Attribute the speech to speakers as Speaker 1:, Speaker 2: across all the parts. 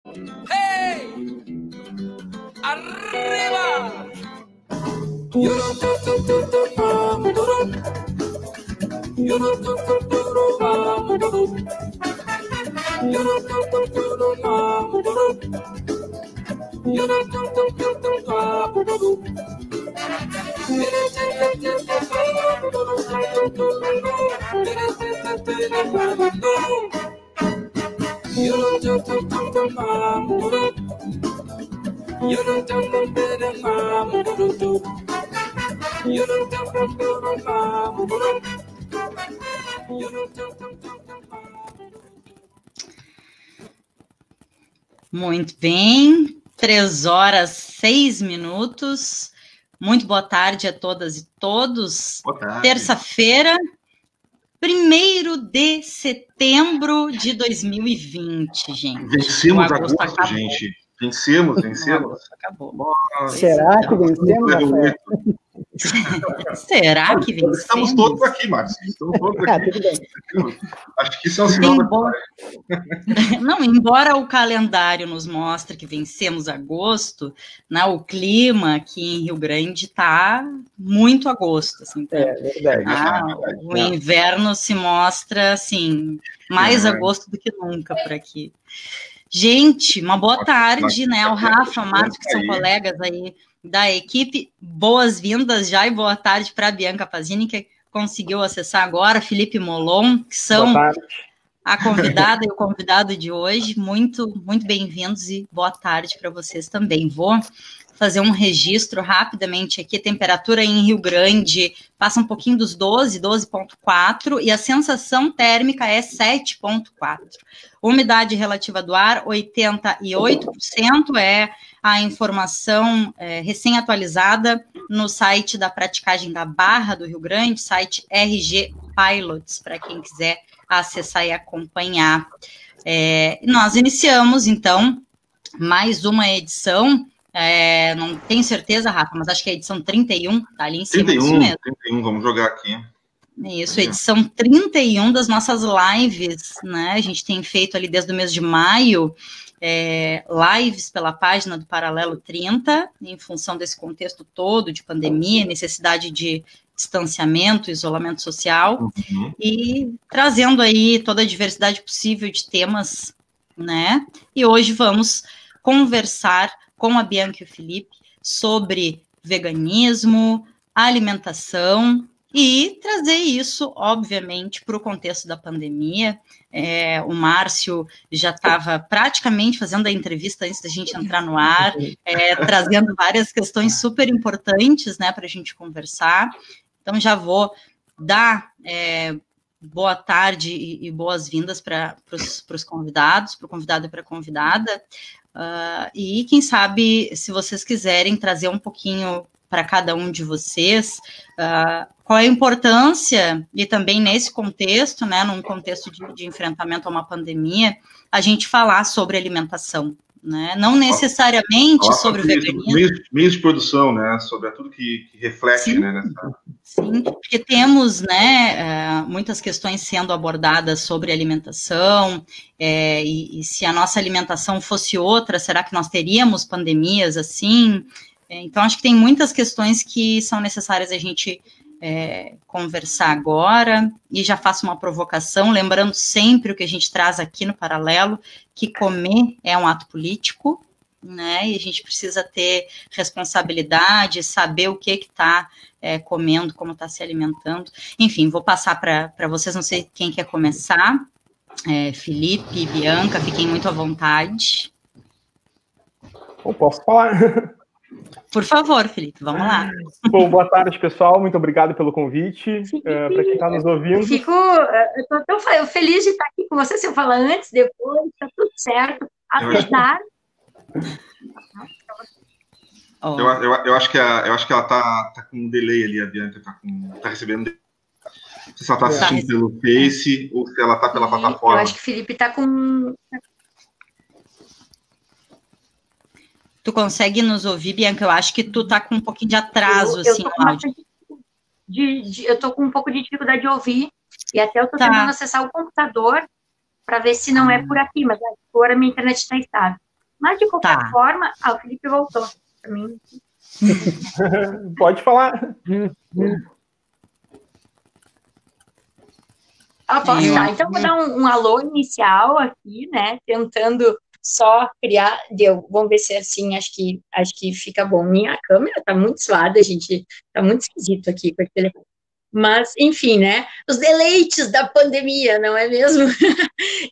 Speaker 1: Hey! Arriba!
Speaker 2: Muito bem, 3h06. Muito boa tarde a todas e todos.
Speaker 3: Boa tarde.
Speaker 2: Terça-feira, 1º de setembro de 2020, gente.
Speaker 3: Vencemos agosto, gente. Vencemos.
Speaker 2: Acabou.
Speaker 3: Nossa.
Speaker 4: Será que vencemos, Rafael?
Speaker 2: Será que vencemos?
Speaker 3: Estamos todos aqui, Márcio. Estamos todos aqui.
Speaker 4: Tudo bem.
Speaker 3: Acho que isso é um sinal
Speaker 2: Não, embora o calendário nos mostre que vencemos agosto, né, o clima aqui em Rio Grande está muito agosto. Assim, então,
Speaker 4: Verdade.
Speaker 2: o inverno se mostra assim, mais agosto do que nunca por aqui. Gente, uma boa tarde, né? O Rafa, o Márcio, que são colegas aí da equipe. Boas-vindas já e boa tarde para a Bianca Pazini, que conseguiu acessar agora, Felipe Molon, que são a convidada e o convidado de hoje. Muito bem-vindos e boa tarde para vocês também. Vou fazer um registro rapidamente aqui. A temperatura em Rio Grande passa um pouquinho dos 12,4, e a sensação térmica é 7,4. Umidade relativa do ar, 88%, é a informação recém-atualizada no site da praticagem da Barra do Rio Grande, site RG Pilots, para quem quiser acessar e acompanhar. Nós iniciamos, então, mais uma edição. Não tenho certeza, Rafa, mas acho que é a edição 31, tá ali em cima.
Speaker 3: 31, vamos jogar aqui.
Speaker 2: Isso, edição 31 das nossas lives, né? A gente tem feito ali desde o mês de maio lives pela página do Paralelo 30, em função desse contexto todo de pandemia, necessidade de distanciamento, isolamento social, e trazendo aí toda a diversidade possível de temas, né? E hoje vamos conversar com a Bianca e o Felipe sobre veganismo, alimentação e trazer isso, obviamente, para o contexto da pandemia. O Márcio já estava praticamente fazendo a entrevista antes da gente entrar no ar, trazendo várias questões super importantes, né, para a gente conversar. Então, já vou dar boa tarde e boas-vindas para os convidados, para o convidado e para a convidada. E quem sabe, se vocês quiserem trazer um pouquinho para cada um de vocês, qual é a importância, e também nesse contexto, né, num contexto de enfrentamento a uma pandemia, a gente falar sobre alimentação, né? Não necessariamente sobre o veganismo.
Speaker 3: Meios de produção, né? Sobre tudo que reflete,
Speaker 2: sim,
Speaker 3: né?
Speaker 2: Sim, porque temos, né, muitas questões sendo abordadas sobre alimentação, e se a nossa alimentação fosse outra, será que nós teríamos pandemias assim? Então, acho que tem muitas questões que são necessárias a gente conversar agora, e já faço uma provocação, lembrando sempre o que a gente traz aqui no Paralelo, que comer é um ato político, né, e a gente precisa ter responsabilidade, saber o que está comendo, como está se alimentando. Enfim, vou passar para vocês, não sei quem quer começar, Felipe, Bianca, fiquem muito à vontade.
Speaker 4: Eu posso falar.
Speaker 2: Por favor, Felipe, vamos lá.
Speaker 4: Bom, boa tarde, pessoal. Muito obrigado pelo convite. Para quem está nos ouvindo.
Speaker 5: Eu estou tão feliz de estar aqui com você. Se eu falar antes, depois, está tudo certo. Apesar.
Speaker 3: Eu acho que ela tá com um delay ali, a Bianca tá recebendo. Não sei se ela está assistindo pelo Face ou se ela está pela plataforma.
Speaker 5: Eu acho que o Felipe está com.
Speaker 2: Tu consegue nos ouvir, Bianca? Eu acho que tu tá com um pouquinho de atraso, assim, no áudio.
Speaker 5: Eu tô com um pouco de dificuldade de ouvir, e até eu tô tentando acessar o computador para ver se não é por aqui, mas agora a minha internet está estável. Mas, de qualquer forma, o Felipe voltou para mim.
Speaker 4: Pode falar.
Speaker 5: Posso tá. Então, vou dar um alô inicial aqui, né? Tentando só criar. Vamos ver se é assim, acho que fica bom. Minha câmera tá muito suada, gente. Tá muito esquisito aqui com o telefone. Mas, enfim, né? Os deleites da pandemia, não é mesmo?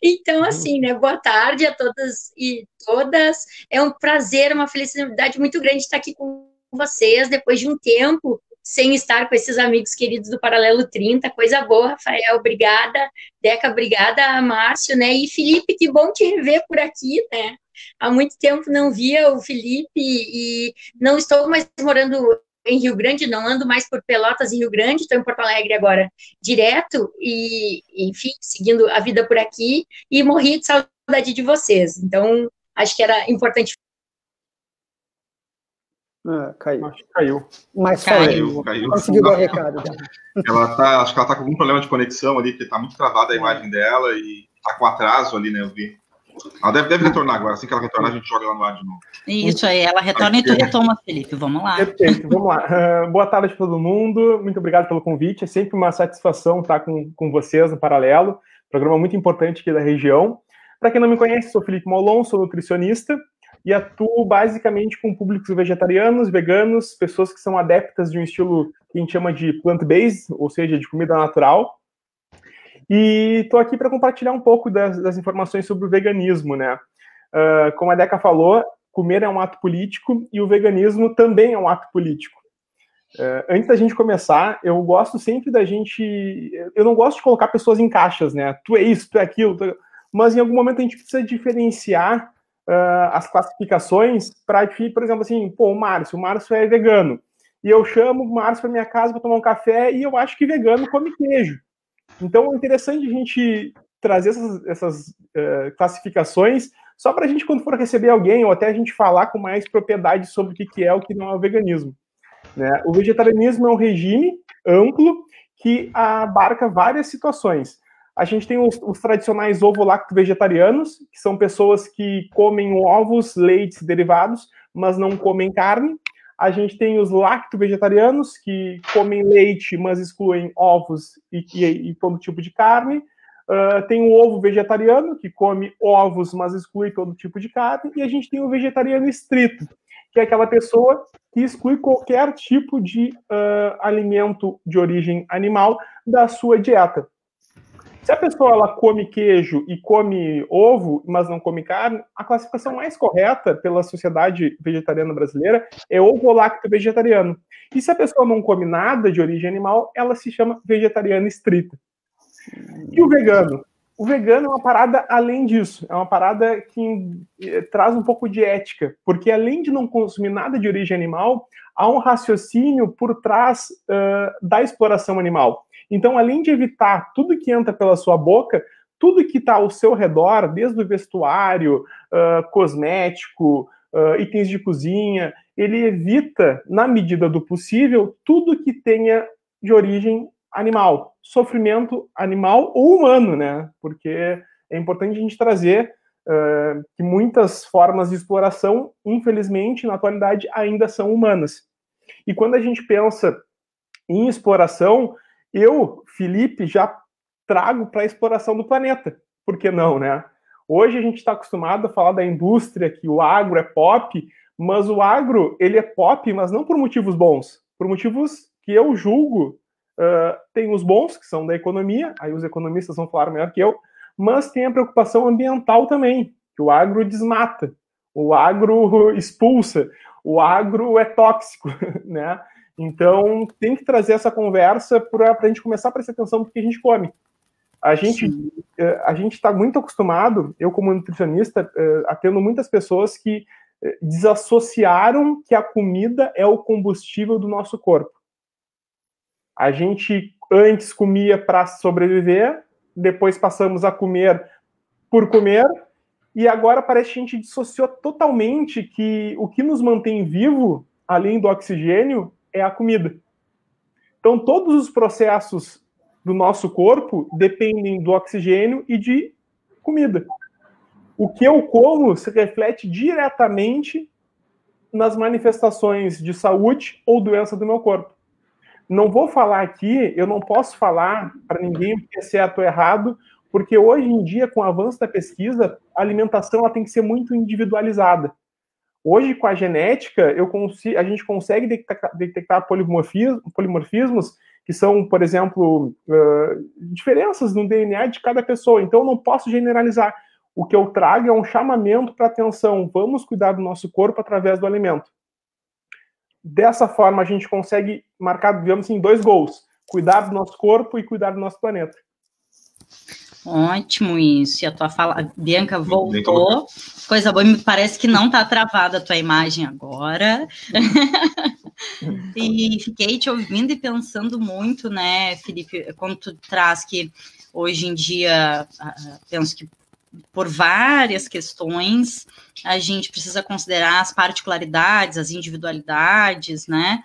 Speaker 5: Então, assim, né? Boa tarde a todas e todas. É um prazer, uma felicidade muito grande estar aqui com vocês depois de um tempo sem estar com esses amigos queridos do Paralelo 30, coisa boa, Rafael, obrigada, Deca, obrigada, Márcio, né, e Felipe, que bom te rever por aqui, né, há muito tempo não via o Felipe, e não estou mais morando em Rio Grande, não ando mais por Pelotas e Rio Grande, estou em Porto Alegre agora, direto, e, enfim, seguindo a vida por aqui, e morri de saudade de vocês, então, acho que era importante.
Speaker 4: Caiu. Acho que caiu.
Speaker 1: Mas
Speaker 3: caiu.
Speaker 1: Conseguiu dar o recado.
Speaker 3: Acho que ela tá com algum problema de conexão ali, porque tá muito travada a imagem dela e tá com atraso ali, né? Eu vi. Ela deve retornar agora. Assim que ela retornar, a gente joga ela no ar de novo.
Speaker 2: Isso aí, ela retorna e tu retoma, Felipe. Vamos lá.
Speaker 4: Perfeito, vamos lá. Boa tarde a todo mundo. Muito obrigado pelo convite. É sempre uma satisfação estar com vocês no Paralelo. Programa muito importante aqui da região. Para quem não me conhece, sou Felipe Molon, sou nutricionista e atuo basicamente com públicos vegetarianos, veganos, pessoas que são adeptas de um estilo que a gente chama de plant-based, ou seja, de comida natural. E estou aqui para compartilhar um pouco das informações sobre o veganismo, né? Como a Deca falou, comer é um ato político e o veganismo também é um ato político. Antes da gente começar, eu gosto sempre da gente... Eu não gosto de colocar pessoas em caixas, né? Tu é isso, tu é aquilo, mas em algum momento a gente precisa diferenciar as classificações para, por exemplo, assim, o Márcio é vegano, e eu chamo o Márcio para minha casa para tomar um café e eu acho que vegano come queijo. Então é interessante a gente trazer essas classificações só para a gente, quando for receber alguém, ou até a gente falar com mais propriedade sobre o que é o que não é o veganismo, né? O vegetarianismo é um regime amplo que abarca várias situações. A gente tem os tradicionais ovo-lacto-vegetarianos, que são pessoas que comem ovos, leites e derivados, mas não comem carne. A gente tem os lacto-vegetarianos, que comem leite, mas excluem ovos e todo tipo de carne. Tem o ovo-vegetariano, que come ovos, mas exclui todo tipo de carne. E a gente tem o vegetariano estrito, que é aquela pessoa que exclui qualquer tipo de alimento de origem animal da sua dieta. Se a pessoa ela come queijo e come ovo, mas não come carne, a classificação mais correta pela Sociedade Vegetariana Brasileira é ovo-lacto-vegetariano. E se a pessoa não come nada de origem animal, ela se chama vegetariana estrita. E o vegano? O vegano é uma parada além disso, é uma parada que traz um pouco de ética, porque além de não consumir nada de origem animal, há um raciocínio por trás da exploração animal. Então, além de evitar tudo que entra pela sua boca, tudo que está ao seu redor, desde o vestuário, cosmético, itens de cozinha, ele evita, na medida do possível, tudo que tenha de origem animal, sofrimento animal ou humano, né? Porque é importante a gente trazer que muitas formas de exploração, infelizmente, na atualidade, ainda são humanas. E quando a gente pensa em exploração, eu, Felipe, já trago para a exploração do planeta. Por que não, né? Hoje a gente está acostumado a falar da indústria, que o agro é pop, mas o agro, ele é pop, mas não por motivos bons, por motivos que eu julgo. Tem os bons, que são da economia, aí os economistas vão falar melhor que eu, mas tem a preocupação ambiental também, que o agro desmata, o agro expulsa, o agro é tóxico, né? Então, tem que trazer essa conversa para a gente começar a prestar atenção no que a gente come. A gente está muito acostumado, eu como nutricionista, atendo muitas pessoas que desassociaram que a comida é o combustível do nosso corpo. A gente antes comia para sobreviver, depois passamos a comer por comer, e agora parece que a gente dissociou totalmente que o que nos mantém vivo, além do oxigênio, é a comida. Então, todos os processos do nosso corpo dependem do oxigênio e de comida. o que eu como se reflete diretamente nas manifestações de saúde ou doença do meu corpo. Não vou falar aqui, eu não posso falar para ninguém o que é certo ou errado, porque hoje em dia, com o avanço da pesquisa, a alimentação ela tem que ser muito individualizada. Hoje, com a genética, a gente consegue detectar polimorfismos, que são, por exemplo, diferenças no DNA de cada pessoa. Então, eu não posso generalizar. O que eu trago é um chamamento para atenção. Vamos cuidar do nosso corpo através do alimento. Dessa forma, a gente consegue marcar, digamos assim, 2 gols. Cuidar do nosso corpo e cuidar do nosso planeta.
Speaker 2: Ótimo isso. E a tua fala, Bianca voltou. Coisa boa, me parece que não está travada a tua imagem agora. E fiquei te ouvindo e pensando muito, né, Felipe, quando tu traz que hoje em dia, penso que por várias questões, a gente precisa considerar as particularidades, as individualidades, né?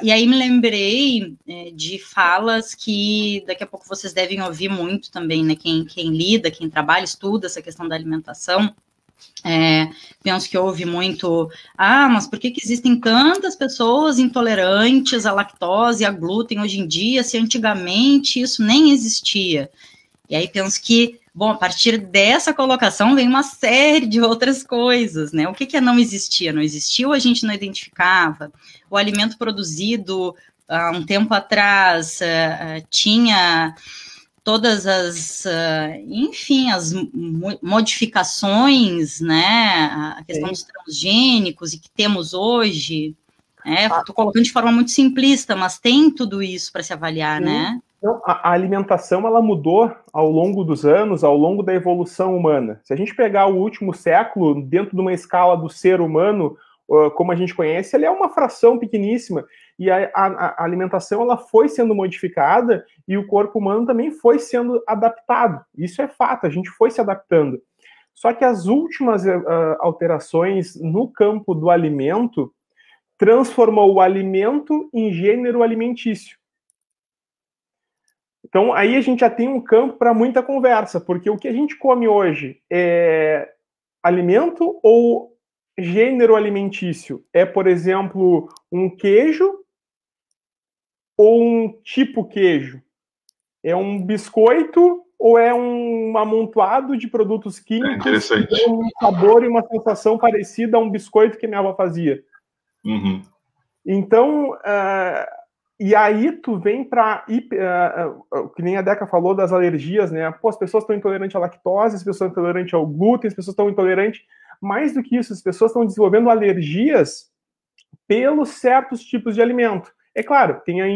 Speaker 2: E aí me lembrei de falas que daqui a pouco vocês devem ouvir muito também, né? Quem lida, quem trabalha, estuda essa questão da alimentação. Penso que ouve muito, mas por que existem tantas pessoas intolerantes à lactose e a glúten hoje em dia, se antigamente isso nem existia? E aí penso que, bom, a partir dessa colocação vem uma série de outras coisas, né? O que não existia? Não existiu, a gente não identificava. O alimento produzido há um tempo atrás tinha todas as, enfim, as modificações, né? A questão dos transgênicos e que temos hoje. Estou colocando de forma muito simplista, mas tem tudo isso para se avaliar, né?
Speaker 4: Então, a alimentação ela mudou ao longo dos anos, ao longo da evolução humana. Se a gente pegar o último século, dentro de uma escala do ser humano, como a gente conhece, ele é uma fração pequeníssima. E a alimentação ela foi sendo modificada e o corpo humano também foi sendo adaptado. Isso é fato, a gente foi se adaptando. Só que as últimas alterações no campo do alimento transformou o alimento em gênero alimentício. Então, aí a gente já tem um campo para muita conversa, porque o que a gente come hoje é alimento ou gênero alimentício? É, por exemplo, um queijo ou um tipo queijo? É um biscoito ou é um amontoado de produtos químicos que tem um sabor e uma sensação parecida a um biscoito que minha avó fazia?
Speaker 3: Uhum.
Speaker 4: Então, e aí tu vem para, que nem a Deca falou das alergias, né? Pô, as pessoas estão intolerantes à lactose, as pessoas estão intolerantes ao glúten, as pessoas estão intolerantes, mais do que isso, as pessoas estão desenvolvendo alergias pelos certos tipos de alimento. É claro, tem a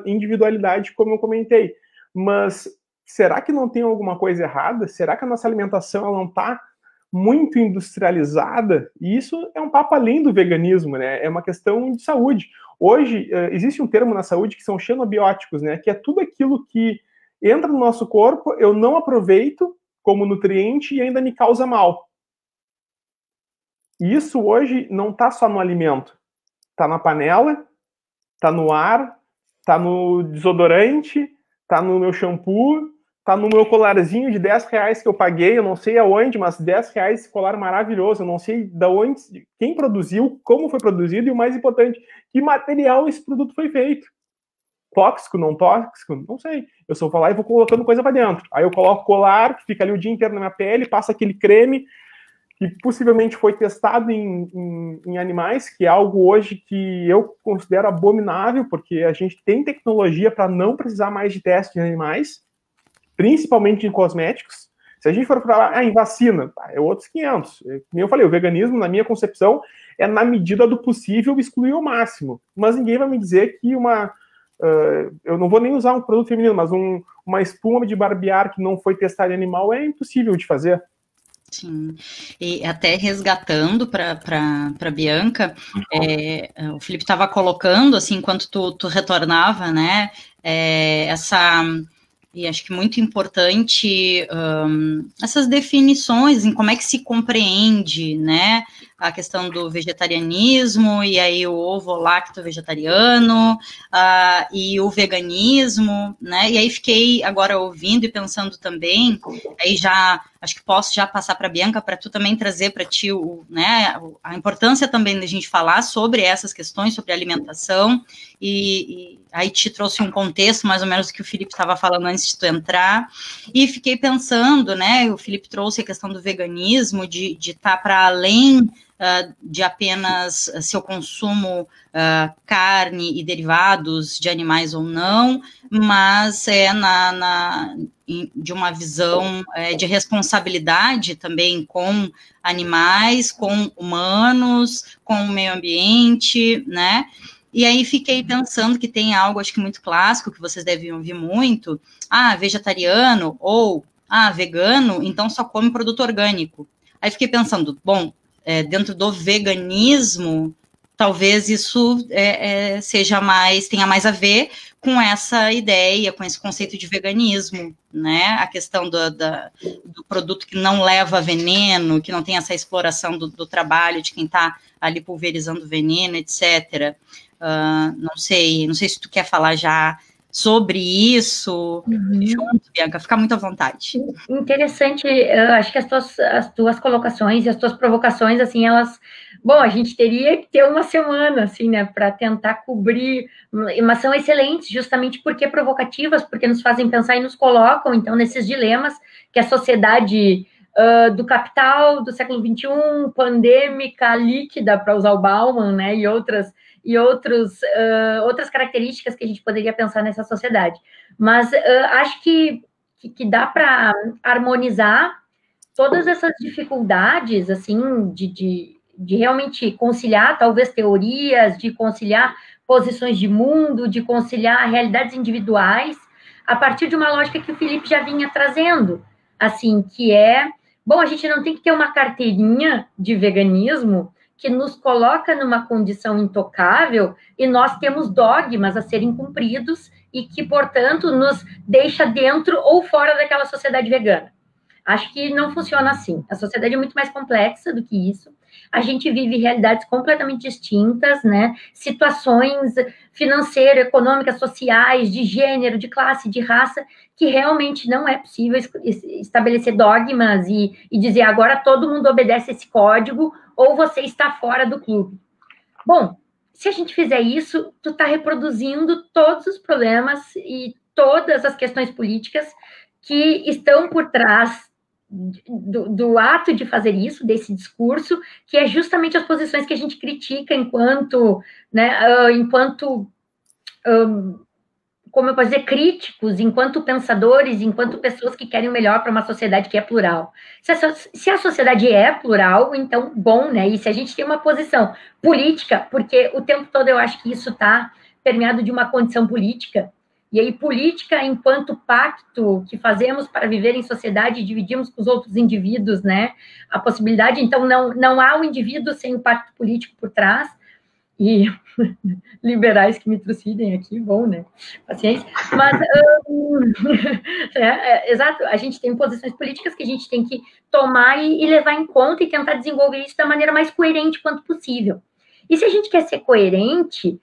Speaker 4: individualidade, como eu comentei, mas será que não tem alguma coisa errada? Será que a nossa alimentação ela não está muito industrializada? E isso é um papo além do veganismo, né? É uma questão de saúde. Hoje, existe um termo na saúde que são xenobióticos, né? Que é tudo aquilo que entra no nosso corpo, eu não aproveito como nutriente e ainda me causa mal. E isso hoje não está só no alimento. Está na panela, está no ar, está no desodorante, está no meu shampoo, está no meu colarzinho de R$10 que eu paguei, eu não sei aonde, mas R$10 esse colar maravilhoso, eu não sei de onde, quem produziu, como foi produzido e o mais importante, que material esse produto foi feito. Tóxico, não tóxico, não sei. Eu só vou lá e vou colocando coisa para dentro. Aí eu coloco colar, que fica ali o dia inteiro na minha pele, passa aquele creme que possivelmente foi testado em animais, que é algo hoje que eu considero abominável, porque a gente tem tecnologia para não precisar mais de teste em animais, principalmente em cosméticos. Se a gente for falar em vacina, é outros 500. Como eu falei, o veganismo, na minha concepção, é na medida do possível excluir o máximo. Mas ninguém vai me dizer que eu não vou nem usar um produto feminino, mas uma espuma de barbear que não foi testada em animal é impossível de fazer.
Speaker 2: Sim, e até resgatando para Bianca, o Felipe estava colocando, assim, enquanto tu retornava, né, e acho que muito importante essas definições, em como é que se compreende, né, a questão do vegetarianismo, e aí o ovo-lacto vegetariano, e o veganismo, né? E aí fiquei agora ouvindo e pensando também, aí já, acho que posso já passar para a Bianca, para tu também trazer para ti, né, a importância também da gente falar sobre essas questões, sobre alimentação, e aí te trouxe um contexto, mais ou menos, do que o Felipe estava falando antes de tu entrar, e fiquei pensando, né, o Felipe trouxe a questão do veganismo, de estar para além de apenas seu consumo carne e derivados de animais ou não, mas de uma visão de responsabilidade também com animais, com humanos, com o meio ambiente, né? E aí fiquei pensando que tem algo, acho que muito clássico, que vocês devem ouvir muito, vegetariano ou vegano, então só come produto orgânico. Aí fiquei pensando, bom, dentro do veganismo, talvez isso tenha mais a ver com essa ideia, com esse conceito de veganismo, né? A questão do produto que não leva veneno, que não tem essa exploração do trabalho de quem está ali pulverizando veneno, etc. Não sei se tu quer falar já sobre isso, junto, Bianca, fica muito à vontade.
Speaker 5: Interessante, acho que as tuas colocações e as tuas provocações, assim, elas... Bom, a gente teria que ter uma semana, assim, né, para tentar cobrir, mas são excelentes, justamente porque provocativas, porque nos fazem pensar e nos colocam, então, nesses dilemas que a sociedade do capital do século XXI, pandêmica, líquida, para usar o Bauman, né, e outras características que a gente poderia pensar nessa sociedade. Mas acho que dá para harmonizar todas essas dificuldades, assim, de realmente conciliar, talvez, teorias, de conciliar posições de mundo, de conciliar realidades individuais, a partir de uma lógica que o Felipe já vinha trazendo, assim, que bom, a gente não tem que ter uma carteirinha de veganismo que nos coloca numa condição intocável e nós temos dogmas a serem cumpridos e que, portanto, nos deixa dentro ou fora daquela sociedade vegana. Acho que não funciona assim. A sociedade é muito mais complexa do que isso. A gente vive realidades completamente distintas, né? Situações financeiras, econômicas, sociais, de gênero, de classe, de raça, que realmente não é possível estabelecer dogmas e dizer agora todo mundo obedece esse código ou você está fora do clube. Bom, se a gente fizer isso, tu está reproduzindo todos os problemas e todas as questões políticas que estão por trás do ato de fazer isso, desse discurso, que é justamente as posições que a gente critica enquanto, né, como eu posso dizer, críticos, enquanto pensadores, enquanto pessoas que querem o melhor para uma sociedade que é plural. Se a sociedade é plural, então, bom, né, e se a gente tem uma posição política, porque o tempo todo eu acho que isso está permeado de uma condição política, e aí política enquanto pacto que fazemos para viver em sociedade e dividimos com os outros indivíduos, né, a possibilidade, então não há um indivíduo sem o pacto político por trás, e liberais que me trucidem aqui, bom, né, paciência, mas, exato, a gente tem posições políticas que a gente tem que tomar e levar em conta e tentar desenvolver isso da maneira mais coerente quanto possível. E se a gente quer ser coerente,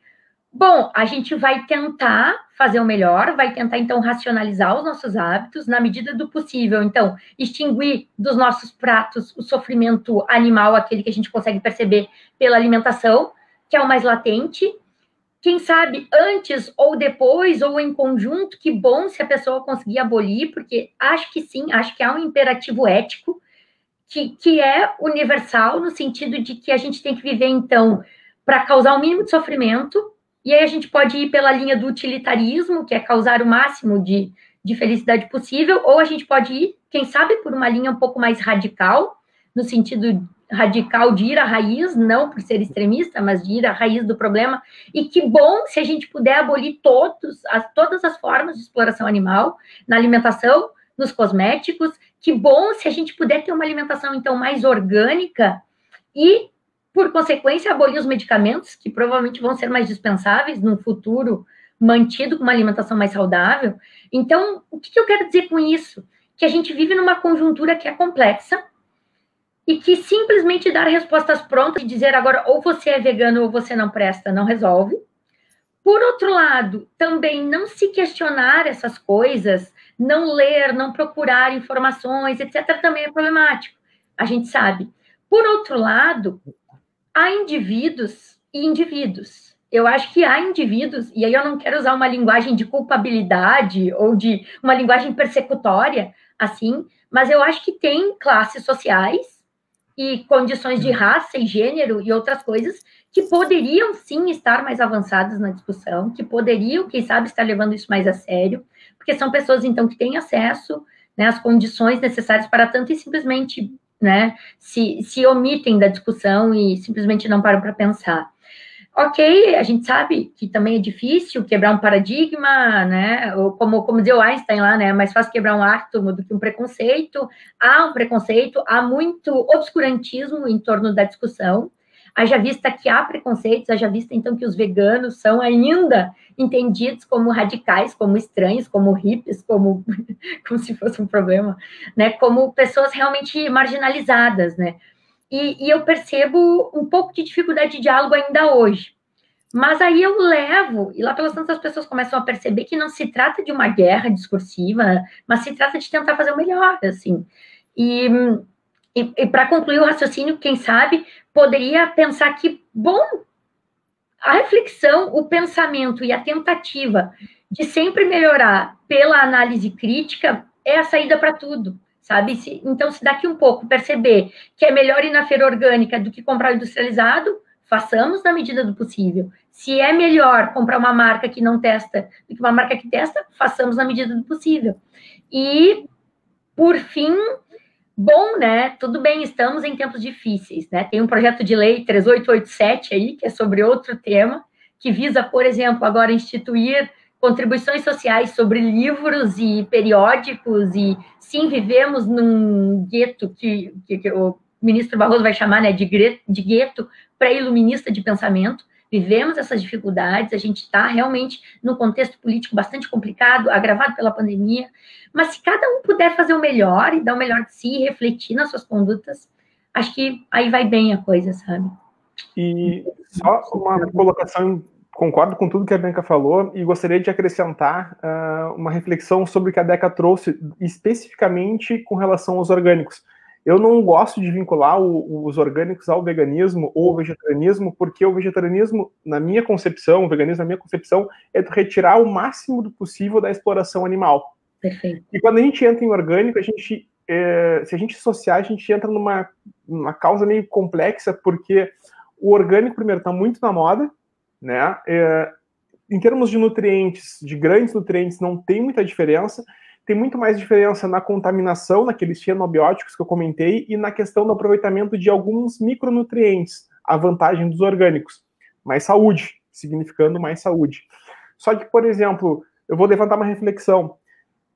Speaker 5: bom, a gente vai tentar fazer o melhor, vai tentar, então, racionalizar os nossos hábitos, na medida do possível, então, extinguir dos nossos pratos o sofrimento animal, aquele que a gente consegue perceber pela alimentação, que é o mais latente. Quem sabe antes ou depois, ou em conjunto, que bom se a pessoa conseguir abolir, porque acho que sim, acho que há um imperativo ético que é universal, no sentido de que a gente tem que viver, então, para causar o mínimo de sofrimento. E aí a gente pode ir pela linha do utilitarismo, que é causar o máximo de felicidade possível, ou a gente pode ir, quem sabe, por uma linha um pouco mais radical, no sentido radical de ir à raiz, não por ser extremista, mas de ir à raiz do problema. E que bom se a gente puder abolir todas as formas de exploração animal na alimentação, nos cosméticos. Que bom se a gente puder ter uma alimentação, então, mais orgânica e, por consequência, abolir os medicamentos, que provavelmente vão ser mais dispensáveis num futuro mantido com uma alimentação mais saudável. Então, o que eu quero dizer com isso? Que a gente vive numa conjuntura que é complexa, e que simplesmente dar respostas prontas e dizer agora ou você é vegano ou você não presta, não resolve. Por outro lado, também não se questionar essas coisas, não ler, não procurar informações, etc., também é problemático. A gente sabe. Por outro lado, há indivíduos e indivíduos. Eu acho que há indivíduos, e aí eu não quero usar uma linguagem de culpabilidade ou de uma linguagem persecutória, assim, mas eu acho que tem classes sociais e condições de raça e gênero e outras coisas que poderiam, sim, estar mais avançadas na discussão, que poderiam, quem sabe, estar levando isso mais a sério, porque são pessoas, então, que têm acesso, né, às condições necessárias para tanto e simplesmente, né, se omitem da discussão e simplesmente não param para pensar. Ok, a gente sabe que também é difícil quebrar um paradigma, né? Ou como dizia o Einstein lá, né? É mais fácil quebrar um átomo do que um preconceito. Há um preconceito, há muito obscurantismo em torno da discussão. Haja vista que há preconceitos, haja vista, então, que os veganos são ainda entendidos como radicais, como estranhos, como hippies, como se fosse um problema, né? Como pessoas realmente marginalizadas, né? E eu percebo um pouco de dificuldade de diálogo ainda hoje. Mas aí eu levo, e lá pelas tantas as pessoas começam a perceber que não se trata de uma guerra discursiva, mas se trata de tentar fazer o melhor, assim. E para concluir o raciocínio, quem sabe, poderia pensar que, bom, a reflexão, o pensamento e a tentativa de sempre melhorar pela análise crítica é a saída para tudo. Sabe? Então, se daqui um pouco perceber que é melhor ir na feira orgânica do que comprar industrializado, façamos na medida do possível. Se é melhor comprar uma marca que não testa do que uma marca que testa, façamos na medida do possível. E, por fim, bom, né? Tudo bem, estamos em tempos difíceis, né? Tem um projeto de lei 3887 aí, que é sobre outro tema, que visa, por exemplo, agora instituir contribuições sociais sobre livros e periódicos, e sim, vivemos num gueto que o ministro Barroso vai chamar, né, de gueto pré-iluminista de pensamento. Vivemos essas dificuldades, a gente está realmente num contexto político bastante complicado, agravado pela pandemia, mas se cada um puder fazer o melhor e dar o melhor de si, refletir nas suas condutas, acho que aí vai bem a coisa, sabe?
Speaker 4: E só uma colocação, concordo com tudo que a Bianca falou e gostaria de acrescentar uma reflexão sobre o que a Deca trouxe, especificamente com relação aos orgânicos. Eu não gosto de vincular os orgânicos ao veganismo ou ao vegetarianismo, porque o vegetarianismo, na minha concepção, o veganismo, na minha concepção, é retirar o máximo do possível da exploração animal.
Speaker 5: Perfeito.
Speaker 4: E quando a gente entra em orgânico, se a gente associar, a gente entra numa causa meio complexa, porque o orgânico, primeiro, está muito na moda, né? Em termos de nutrientes, de grandes nutrientes, não tem muita diferença. Tem muito mais diferença na contaminação, naqueles xenobióticos que eu comentei, e na questão do aproveitamento de alguns micronutrientes, a vantagem dos orgânicos. Mais saúde, significando mais saúde. Só que, por exemplo, eu vou levantar uma reflexão.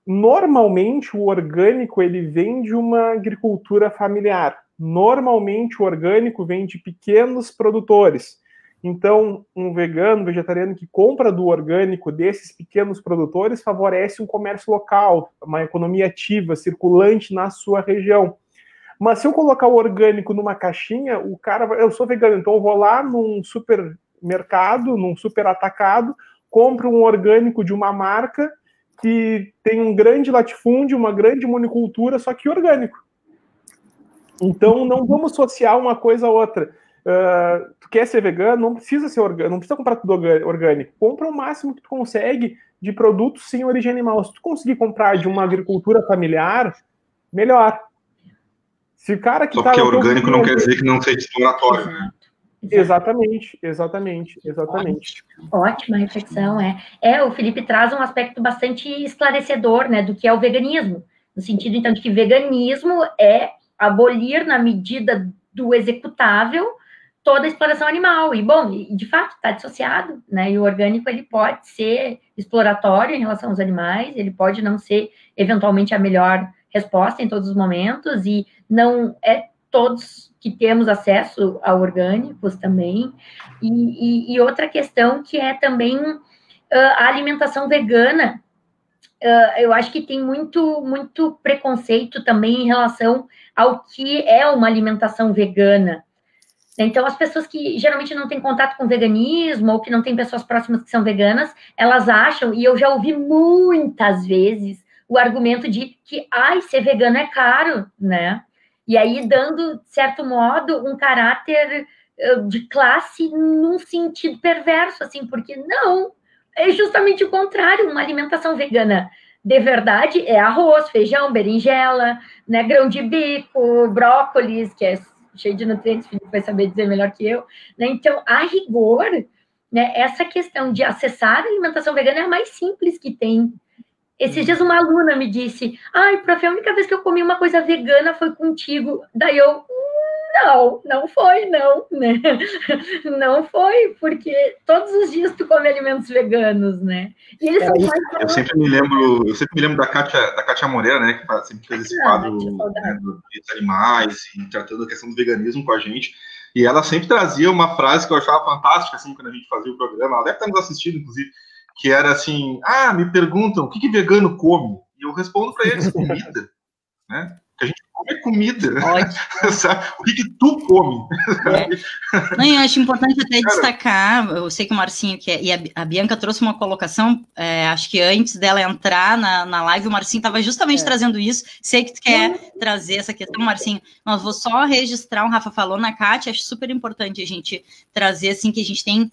Speaker 4: Normalmente, o orgânico ele vem de uma agricultura familiar. Normalmente, o orgânico vem de pequenos produtores. Então, um vegano, vegetariano que compra do orgânico desses pequenos produtores favorece um comércio local, uma economia ativa, circulante na sua região. Mas se eu colocar o orgânico numa caixinha, o cara vai, eu sou vegano, então eu vou lá num supermercado, num super atacado, compro um orgânico de uma marca que tem um grande latifúndio, uma grande monocultura, só que orgânico. Então, não vamos associar uma coisa a outra. Tu quer ser vegano, não precisa ser orgânico, não precisa comprar tudo orgânico. Compra o máximo que tu consegue de produtos sem origem animal. Se tu conseguir comprar de uma agricultura familiar, melhor. Se o cara que
Speaker 3: só porque é orgânico não quer dizer que não seja exploratório, né?
Speaker 4: Exatamente.
Speaker 5: Ótima reflexão, o Felipe traz um aspecto bastante esclarecedor, né, do que é o veganismo, no sentido, então, de que veganismo é abolir, na medida do executável, toda a exploração animal, e, bom, de fato, está dissociado, né, e o orgânico, ele pode ser exploratório em relação aos animais, ele pode não ser, eventualmente, a melhor resposta em todos os momentos, e não é todos que temos acesso a orgânicos também, e outra questão que é também a alimentação vegana, eu acho que tem muito preconceito também em relação ao que é uma alimentação vegana. Então, as pessoas que geralmente não têm contato com veganismo ou que não têm pessoas próximas que são veganas, elas acham, e eu já ouvi muitas vezes, o argumento de que, ser vegano é caro, né? E aí, dando, de certo modo, um caráter de classe num sentido perverso, assim, porque não, é justamente o contrário. Uma alimentação vegana de verdade é arroz, feijão, berinjela, né, grão de bico, brócolis, que é cheio de nutrientes, o Felipe vai saber dizer melhor que eu, né? Então, a rigor, né, essa questão de acessar a alimentação vegana é a mais simples que tem. Esses dias uma aluna me disse, prof, a única vez que eu comi uma coisa vegana foi contigo. Daí eu, não foi, não, né? Não foi, porque todos os dias tu come alimentos veganos, né? E eles são mais...
Speaker 3: Eu sempre me lembro da Kátia Moreira, né? Que sempre fez esse quadro, né, dos animais e tratando a questão do veganismo com a gente. E ela sempre trazia uma frase que eu achava fantástica, assim, quando a gente fazia o programa. Ela deve estar nos assistindo, inclusive, que era assim: me perguntam o que vegano come? E eu respondo para eles: comida, né? Que a gente come comida. O que tu come?
Speaker 2: Não, eu acho importante até destacar, eu sei que o Marcinho e a Bianca trouxe uma colocação, acho que antes dela entrar na live, o Marcinho estava justamente trazendo isso. Sei que tu quer trazer essa questão, Marcinho, mas vou só registrar, o Rafa falou na Kátia, acho super importante a gente trazer, assim, que a gente tem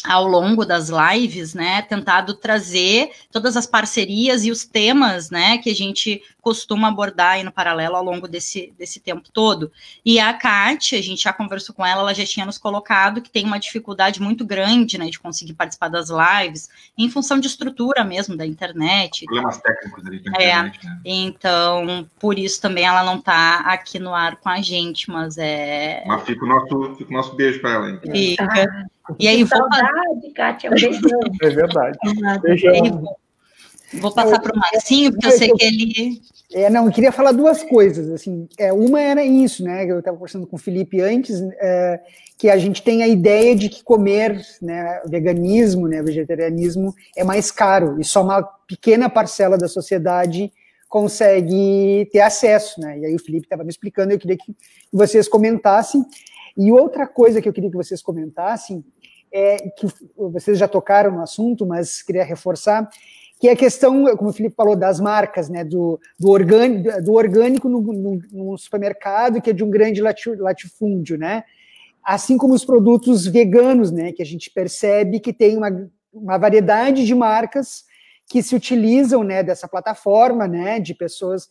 Speaker 2: ao longo das lives, né, tentado trazer todas as parcerias e os temas, né, que a gente costuma abordar aí no Paralelo ao longo desse tempo todo. E a Kátia, a gente já conversou com ela já tinha nos colocado que tem uma dificuldade muito grande, né, de conseguir participar das lives, em função de estrutura mesmo da internet.
Speaker 3: Problemas técnicos ali da internet, né?
Speaker 2: Então, por isso também ela não está aqui no ar com a gente, mas
Speaker 3: Mas fica o nosso beijo para ela. Então.
Speaker 2: Fica. E aí,
Speaker 5: saudade, Kátia, um beijão.
Speaker 4: É verdade.
Speaker 2: Vou passar para o Marcinho, porque eu sei que ele...
Speaker 1: eu queria falar duas coisas, assim, uma era isso, né, eu estava conversando com o Felipe antes, que a gente tem a ideia de que comer, né, veganismo, né, vegetarianismo é mais caro, e só uma pequena parcela da sociedade consegue ter acesso, né, e aí o Felipe estava me explicando, eu queria que vocês comentassem. E outra coisa que eu queria que vocês comentassem, que vocês já tocaram no assunto, mas queria reforçar, que é a questão, como o Felipe falou, das marcas, né, do orgânico no supermercado, que é de um grande latifúndio, né? Assim como os produtos veganos, né, que a gente percebe que tem uma variedade de marcas que se utilizam, né, dessa plataforma, né, de pessoas,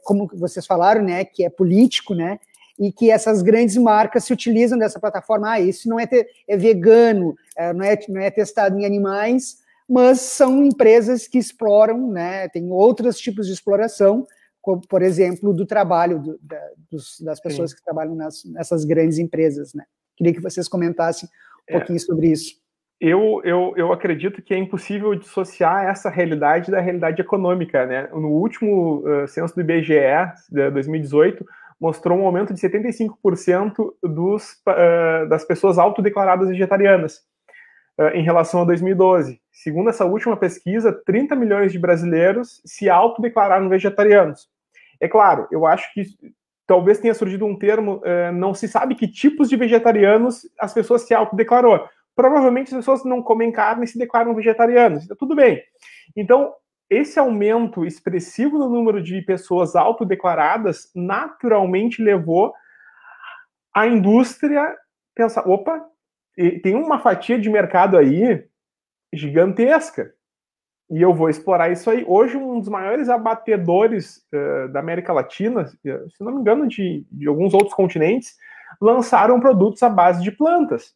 Speaker 1: como vocês falaram, né, que é político, né, e que essas grandes marcas se utilizam dessa plataforma. Isso não é vegano, não é testado em animais, mas são empresas que exploram, né, tem outros tipos de exploração, como, por exemplo, do trabalho das pessoas que trabalham nessas grandes empresas, né. Queria que vocês comentassem um pouquinho sobre isso.
Speaker 4: Eu acredito que é impossível dissociar essa realidade da realidade econômica, né. No último censo do IBGE, de 2018, mostrou um aumento de 75% das pessoas autodeclaradas vegetarianas em relação a 2012. Segundo essa última pesquisa, 30 milhões de brasileiros se autodeclararam vegetarianos. É claro, eu acho que talvez tenha surgido um termo, não se sabe que tipos de vegetarianos as pessoas se autodeclarou. Provavelmente as pessoas não comem carne e se declaram vegetarianos. Então, tudo bem. Então, esse aumento expressivo no número de pessoas autodeclaradas naturalmente levou a indústria pensar, opa, tem uma fatia de mercado aí gigantesca, e eu vou explorar isso aí. Hoje, um dos maiores abatedores da América Latina, se não me engano, de alguns outros continentes, lançaram produtos à base de plantas.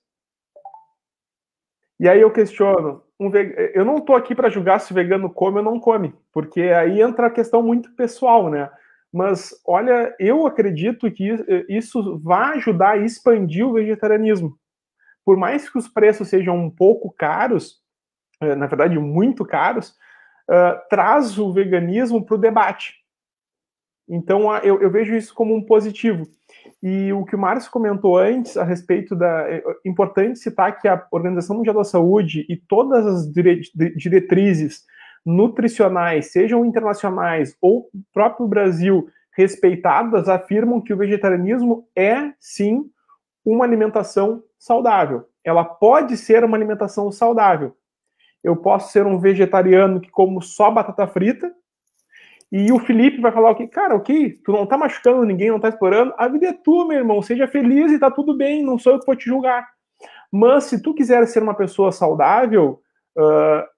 Speaker 4: E aí eu questiono, eu não estou aqui para julgar se o vegano come ou não come, porque aí entra a questão muito pessoal, né? Mas, olha, eu acredito que isso vai ajudar a expandir o vegetarianismo. Por mais que os preços sejam um pouco caros, na verdade muito caros, traz o veganismo para o debate. Então, eu vejo isso como um positivo. E o que o Márcio comentou antes a respeito é importante citar que a Organização Mundial da Saúde e todas as diretrizes nutricionais, sejam internacionais ou próprio Brasil, respeitadas, afirmam que o vegetarianismo é, sim, uma alimentação saudável. Ela pode ser uma alimentação saudável. Eu posso ser um vegetariano que como só batata frita, e o Felipe vai falar o quê? Cara, ok, tu não tá machucando ninguém, não tá explorando, a vida é tua, meu irmão, seja feliz e tá tudo bem, não sou eu que vou te julgar. Mas se tu quiser ser uma pessoa saudável,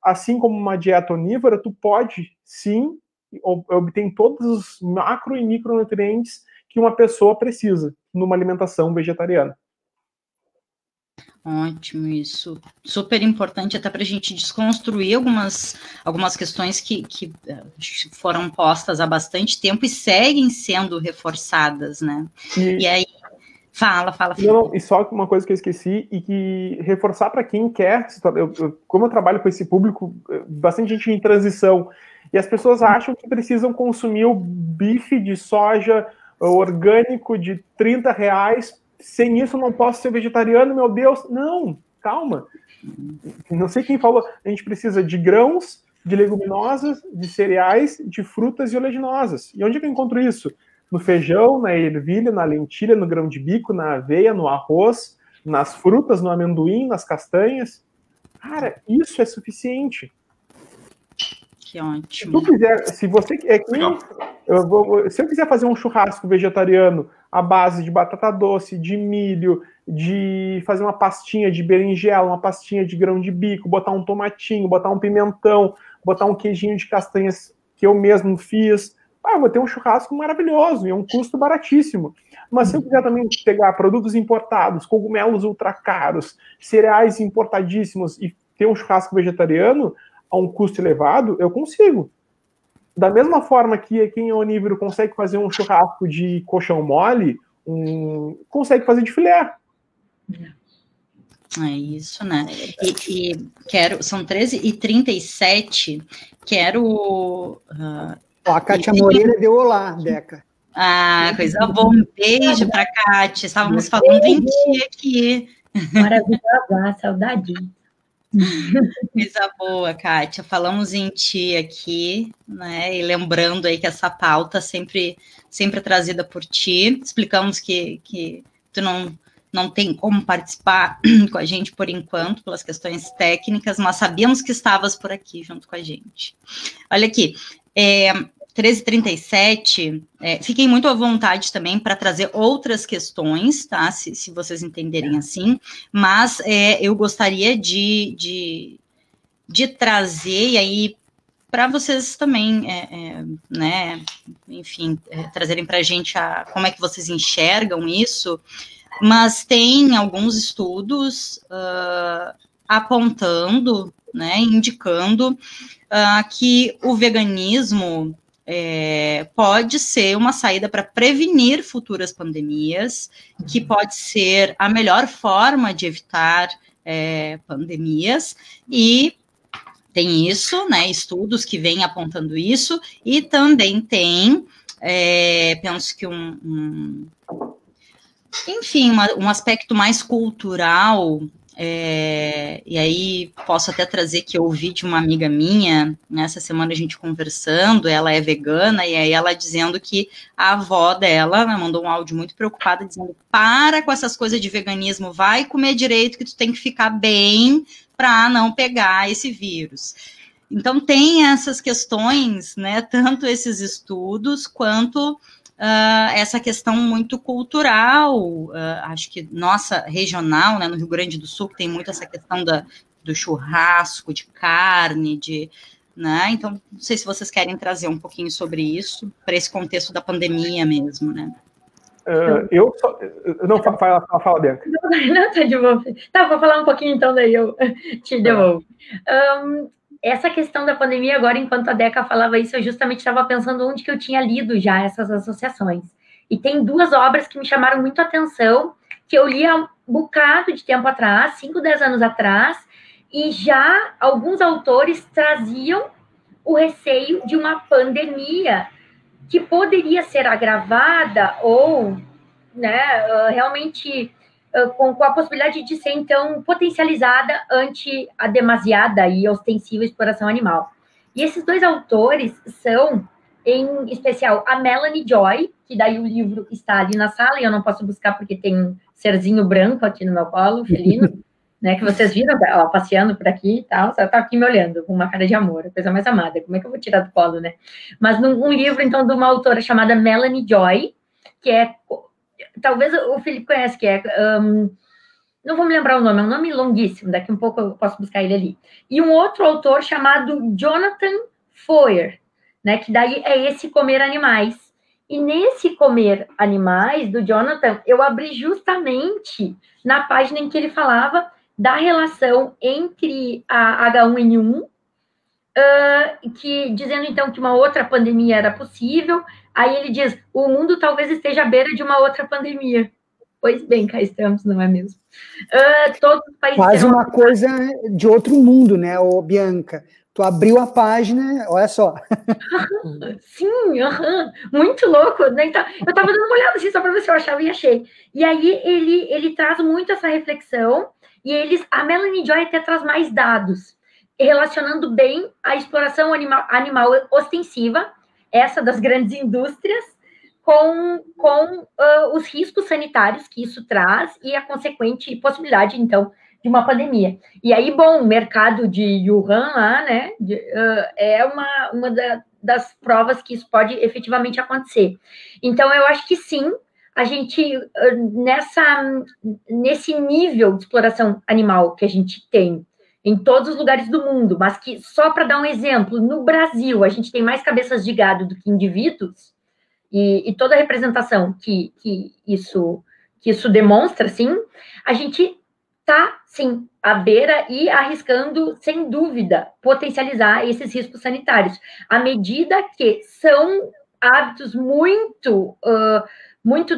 Speaker 4: assim como uma dieta onívora, tu pode, sim, obter todos os macro e micronutrientes que uma pessoa precisa numa alimentação vegetariana.
Speaker 2: Ótimo, isso. Super importante até para a gente desconstruir algumas questões que foram postas há bastante tempo e seguem sendo reforçadas, né? E aí, fala.
Speaker 4: Não, e só uma coisa que eu esqueci, e que reforçar para quem quer, como eu trabalho com esse público, bastante gente em transição, e as pessoas acham que precisam consumir o bife de soja orgânico de R$30, sem isso eu não posso ser vegetariano, meu Deus. Não, calma. Não sei quem falou. A gente precisa de grãos, de leguminosas, de cereais, de frutas e oleaginosas. E onde é que eu encontro isso? No feijão, na ervilha, na lentilha, no grão de bico, na aveia, no arroz, nas frutas, no amendoim, nas castanhas. Cara, isso é suficiente.
Speaker 2: Que ótimo.
Speaker 4: Se tu quiser, se você se eu quiser fazer um churrasco vegetariano à base de batata doce, de milho, de fazer uma pastinha de berinjela, uma pastinha de grão de bico, botar um tomatinho, botar um pimentão, botar um queijinho de castanhas que eu mesmo fiz, eu vou ter um churrasco maravilhoso e é um custo baratíssimo. Mas se eu quiser também pegar produtos importados, cogumelos ultra caros, cereais importadíssimos e ter um churrasco vegetariano a um custo elevado, eu consigo. Da mesma forma que quem é onívoro consegue fazer um churrasco de colchão mole, consegue fazer de filé.
Speaker 2: É isso, né? São 13h37, quero...
Speaker 1: a Kátia Moreira deu olá, Deca.
Speaker 2: Coisa boa, um beijo para a Kátia, estávamos falando em ti aqui.
Speaker 5: Maravilhosa, saudade.
Speaker 2: Coisa boa, Kátia. Falamos em ti aqui, né? E lembrando aí que essa pauta sempre é trazida por ti. Explicamos que tu não tem como participar com a gente por enquanto, pelas questões técnicas, mas sabíamos que estavas por aqui junto com a gente. Olha aqui, 13h37, fiquem muito à vontade também para trazer outras questões, tá? Se vocês entenderem assim, mas eu gostaria de trazer, e aí, para vocês também, né, enfim, trazerem para a gente como é que vocês enxergam isso, mas tem alguns estudos apontando, né, indicando que o veganismo pode ser uma saída para prevenir futuras pandemias, que pode ser a melhor forma de evitar pandemias, e tem isso, né, estudos que vêm apontando isso, e também tem, penso que enfim, um aspecto mais cultural. E aí posso até trazer que eu ouvi de uma amiga minha, nessa semana a gente conversando, ela é vegana, e aí ela dizendo que a avó dela, né, mandou um áudio muito preocupada, dizendo, para com essas coisas de veganismo, vai comer direito que tu tem que ficar bem para não pegar esse vírus. Então tem essas questões, né, tanto esses estudos quanto essa questão muito cultural, acho que nossa regional, né, no Rio Grande do Sul, que tem muito essa questão do churrasco, de carne, né, então não sei se vocês querem trazer um pouquinho sobre isso, para esse contexto da pandemia mesmo, né.
Speaker 4: Não, fala, Bianca.
Speaker 5: Não, tá de boa. Tá, vou falar um pouquinho então, daí eu te devolvo. Essa questão da pandemia, agora, enquanto a Deca falava isso, eu justamente estava pensando onde que eu tinha lido já essas associações. E tem duas obras que me chamaram muito a atenção, que eu li há um bocado de tempo atrás, 5, 10 anos atrás, e já alguns autores traziam o receio de uma pandemia que poderia ser agravada ou, né, realmente com a possibilidade de ser, então, potencializada ante a demasiada e ostensiva exploração animal. E esses 2 autores são, em especial, a Melanie Joy, que daí o livro está ali na sala, e eu não posso buscar porque tem um serzinho branco aqui no meu colo, felino, né, que vocês viram, ó, passeando por aqui e tal, ela tá aqui me olhando com uma cara de amor, a coisa mais amada, como é que eu vou tirar do colo, né? Mas um livro, então, de uma autora chamada Melanie Joy, que é, talvez o Felipe conhece, que é, não vou me lembrar o nome, é um nome longuíssimo, daqui um pouco eu posso buscar ele ali. E um outro autor chamado Jonathan Foer, né, que daí é esse Comer Animais. E nesse Comer Animais, do Jonathan, eu abri justamente na página em que ele falava da relação entre a H1N1, que, dizendo então que uma outra pandemia era possível. Aí ele diz, o mundo talvez esteja à beira de uma outra pandemia. Pois bem, cá estamos, não é mesmo? Todos os países
Speaker 1: quase uma coisa de outro mundo, né, ô Bianca? Tu abriu a página, olha só.
Speaker 5: Sim, muito louco, né? Então, eu tava dando uma olhada assim, só para ver se eu achava, e achei. E aí ele traz muito essa reflexão, e a Melanie Joy até traz mais dados, relacionando bem a exploração animal ostensiva, essa das grandes indústrias, com os riscos sanitários que isso traz e a consequente possibilidade, então, de uma pandemia. E aí, bom, o mercado de Wuhan lá, né, é uma das provas que isso pode efetivamente acontecer. Então, eu acho que sim, a gente, nesse nível de exploração animal que a gente tem em todos os lugares do mundo, mas que, só para dar um exemplo, no Brasil, a gente tem mais cabeças de gado do que indivíduos, e toda a representação que isso demonstra, sim, a gente está, sim, à beira e arriscando, sem dúvida, potencializar esses riscos sanitários, à medida que são hábitos muito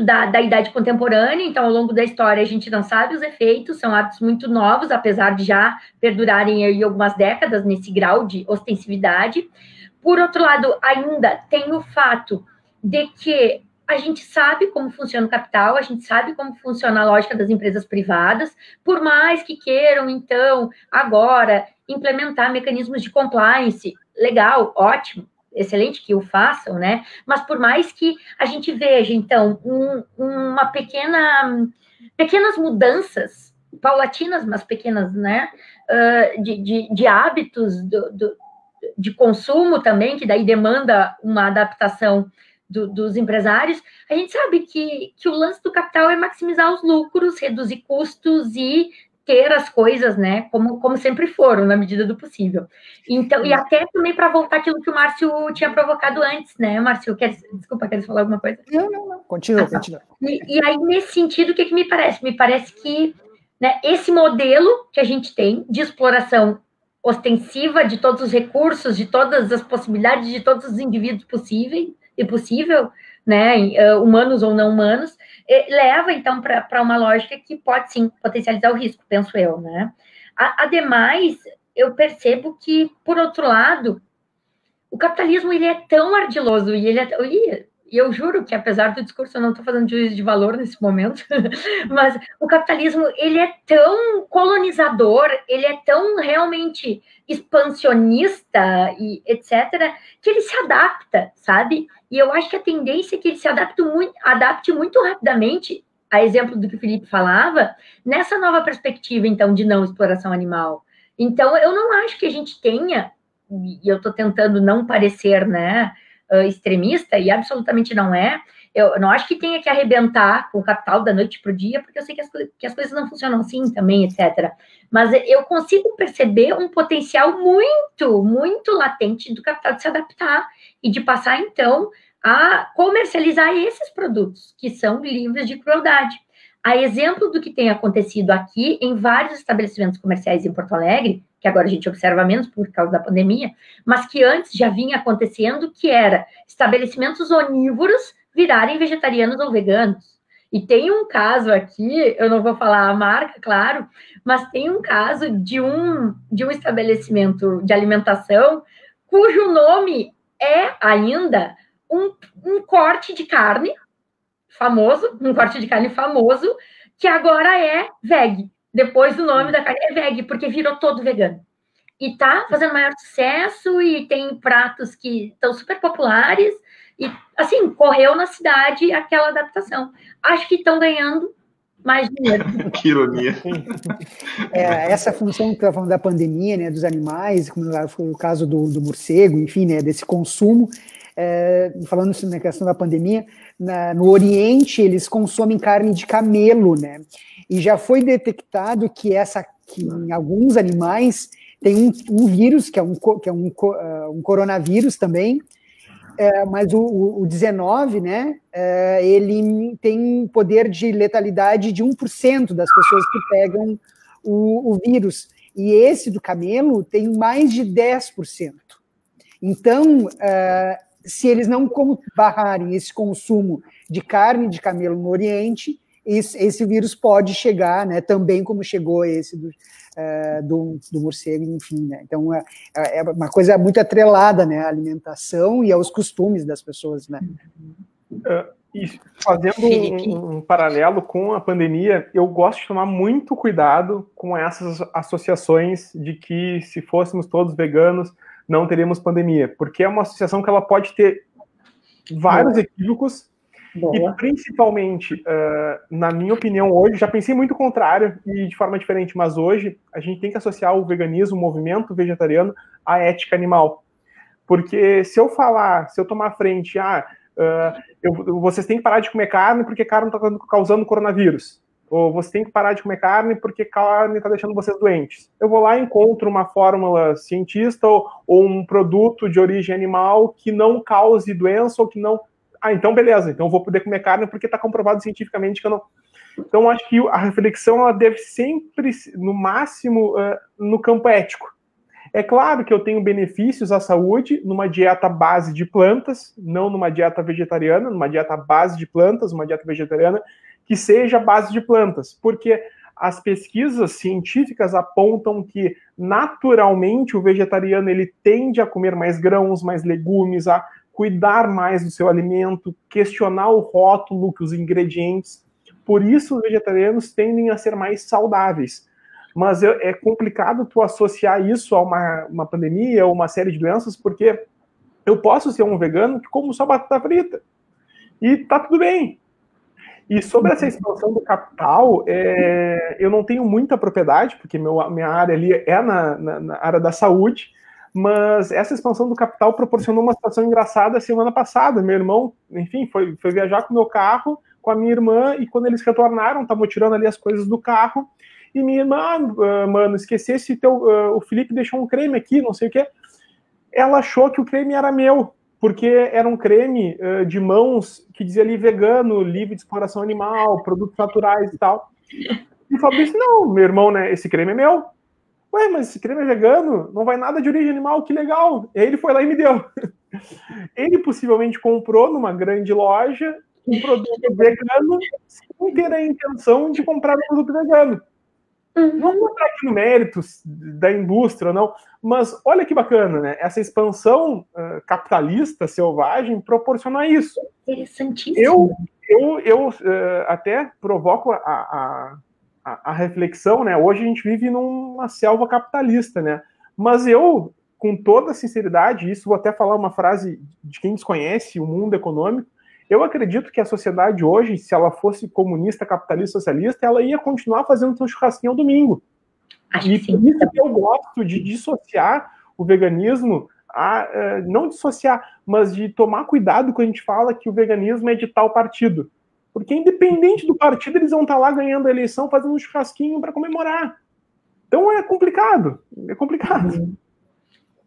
Speaker 5: da idade contemporânea, então, ao longo da história, a gente não sabe os efeitos, são hábitos muito novos, apesar de já perdurarem aí algumas décadas nesse grau de ostensividade. Por outro lado, ainda tem o fato de que a gente sabe como funciona o capital, a gente sabe como funciona a lógica das empresas privadas, por mais que queiram, então, agora, implementar mecanismos de compliance, legal, ótimo, excelente que o façam, né? Mas por mais que a gente veja, então, pequenas mudanças, paulatinas, mas pequenas, né? De hábitos de consumo também, que daí demanda uma adaptação dos empresários, a gente sabe que o lance do capital é maximizar os lucros, reduzir custos e ter as coisas, né, como sempre foram, na medida do possível. Então, e até também para voltar àquilo que o Márcio tinha provocado antes, né, Márcio? Desculpa, queres falar alguma coisa?
Speaker 1: Não. Continua.
Speaker 5: E aí, nesse sentido, o que me parece? Me parece que, né, esse modelo que a gente tem de exploração ostensiva de todos os recursos, de todas as possibilidades, de todos os indivíduos possível, né, humanos ou não humanos, leva, então, para uma lógica que pode, sim, potencializar o risco, penso eu, né. Ademais, eu percebo que, por outro lado, o capitalismo, ele é tão ardiloso, e eu juro que, apesar do discurso, eu não estou fazendo juízo de valor nesse momento, mas o capitalismo, ele é tão colonizador, ele é tão realmente expansionista, e etc., que ele se adapta, sabe? E eu acho que a tendência é que ele se adapte muito rapidamente, a exemplo do que o Felipe falava, nessa nova perspectiva, então, de não exploração animal. Então, eu não acho que a gente tenha, e eu estou tentando não parecer, né, extremista, e absolutamente não é, eu não acho que tenha que arrebentar com o capital da noite para o dia, porque eu sei que as coisas não funcionam assim também, etc. Mas eu consigo perceber um potencial muito, muito latente do capital de se adaptar e de passar, então, a comercializar esses produtos, que são livres de crueldade. A exemplo do que tem acontecido aqui em vários estabelecimentos comerciais em Porto Alegre, que agora a gente observa menos por causa da pandemia, mas que antes já vinha acontecendo, que era estabelecimentos onívoros virarem vegetarianos ou veganos. E tem um caso aqui, eu não vou falar a marca, claro, mas tem um caso de um estabelecimento de alimentação cujo nome é ainda um corte de carne famoso, que agora é veg. Depois do nome da carne é veg, porque virou todo vegano. e tá fazendo maior sucesso, e tem pratos que estão super populares, e, assim, correu na cidade aquela adaptação. Acho que estão ganhando mais dinheiro.
Speaker 3: Que ironia.
Speaker 1: Essa função que estava falando da pandemia, né, dos animais, como foi o caso do morcego, enfim, né, desse consumo, falando isso na questão da pandemia, no Oriente eles consomem carne de camelo, né, e já foi detectado que em alguns animais tem um vírus, que é um coronavírus também, mas o 19, né, ele tem poder de letalidade de 1% das pessoas que pegam o vírus. E esse do camelo tem mais de 10%. Então, se eles não barrarem esse consumo de carne de camelo no Oriente, esse vírus pode chegar, né, também como chegou esse do morcego, enfim, né? Então é uma coisa muito atrelada, né, à alimentação e aos costumes das pessoas, né?
Speaker 4: E fazendo um paralelo com a pandemia, eu gosto de tomar muito cuidado com essas associações de que se fôssemos todos veganos não teríamos pandemia, porque é uma associação que ela pode ter vários equívocos. Boa. E principalmente, na minha opinião, hoje, já pensei muito o contrário e de forma diferente, mas hoje a gente tem que associar o veganismo, o movimento vegetariano, à ética animal. Porque se eu tomar frente, vocês têm que parar de comer carne porque carne está causando coronavírus, ou você tem que parar de comer carne porque carne está deixando vocês doentes. Eu vou lá e encontro uma fórmula cientista ou um produto de origem animal que não cause doença ou que não... então beleza, então eu vou poder comer carne porque está comprovado cientificamente que eu não... Então acho que a reflexão ela deve sempre, no máximo, no campo ético. É claro que eu tenho benefícios à saúde numa dieta base de plantas, não numa dieta vegetariana, numa dieta base de plantas, uma dieta vegetariana que seja base de plantas, porque as pesquisas científicas apontam que naturalmente o vegetariano ele tende a comer mais grãos, mais legumes, a cuidar mais do seu alimento, questionar o rótulo, os ingredientes. Por isso, os vegetarianos tendem a ser mais saudáveis. Mas é complicado tu associar isso a uma pandemia ou uma série de doenças, porque eu posso ser um vegano que como só batata frita. E tá tudo bem. E sobre essa expansão do capital, eu não tenho muita propriedade, porque minha área ali é na área da saúde, mas essa expansão do capital proporcionou uma situação engraçada semana passada. Meu irmão, enfim, foi viajar com o meu carro, com a minha irmã, e quando eles retornaram, estavam tirando ali as coisas do carro, e minha irmã, mano, esquecesse o Felipe deixou um creme aqui, não sei o que. Ela achou que o creme era meu, porque era um creme de mãos que dizia ali vegano, livre de exploração animal, produtos naturais e tal. E o Fabrício, não, meu irmão, né, esse creme é meu. Ué, mas esse creme é vegano? Não vai nada de origem animal, que legal. E aí ele foi lá e me deu. Ele possivelmente comprou numa grande loja um produto vegano sem ter a intenção de comprar um produto vegano. Não vou entrar aqui no mérito da indústria, não, mas olha que bacana, né? Essa expansão capitalista, selvagem, proporciona isso.
Speaker 5: Interessantíssimo.
Speaker 4: Eu até provoco a reflexão, né? Hoje a gente vive numa selva capitalista, né? Mas eu, com toda sinceridade, isso vou até falar uma frase de quem desconhece o mundo econômico, eu acredito que a sociedade hoje, se ela fosse comunista, capitalista, socialista, ela ia continuar fazendo seu churrasquinho ao domingo. Acho e por isso que eu gosto de dissociar o veganismo, não dissociar, mas de tomar cuidado quando a gente fala que o veganismo é de tal partido. Porque independente do partido, eles vão estar lá ganhando a eleição, fazendo um churrasquinho para comemorar. Então é complicado. É complicado.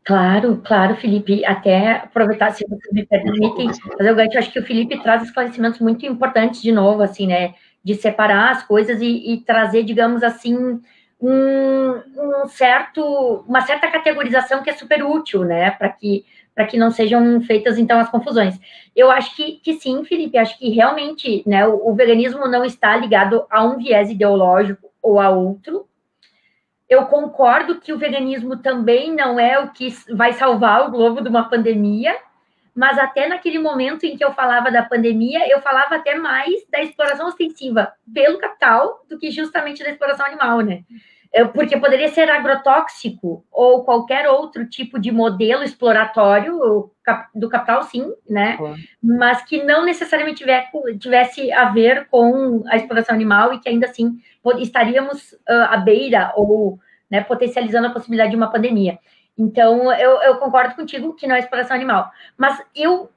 Speaker 5: Claro, Felipe. Até aproveitar, se vocês me permitem, fazer o gancho. Acho que o Felipe traz esclarecimentos muito importantes de novo, assim, né? De separar as coisas e trazer, digamos assim, uma certa categorização que é super útil, né? Para que não sejam feitas, então, as confusões. Eu acho que sim, Felipe, acho que realmente, né, o veganismo não está ligado a um viés ideológico ou a outro. Eu concordo que o veganismo também não é o que vai salvar o globo de uma pandemia, mas até naquele momento em que eu falava da pandemia, eu falava até mais da exploração ostensiva pelo capital do que justamente da exploração animal, né? porque poderia ser agrotóxico ou qualquer outro tipo de modelo exploratório do capital, sim, né? Mas que não necessariamente tivesse a ver com a exploração animal e que ainda assim estaríamos à beira ou, né, potencializando a possibilidade de uma pandemia. Então, eu concordo contigo que não é exploração animal. Mas eu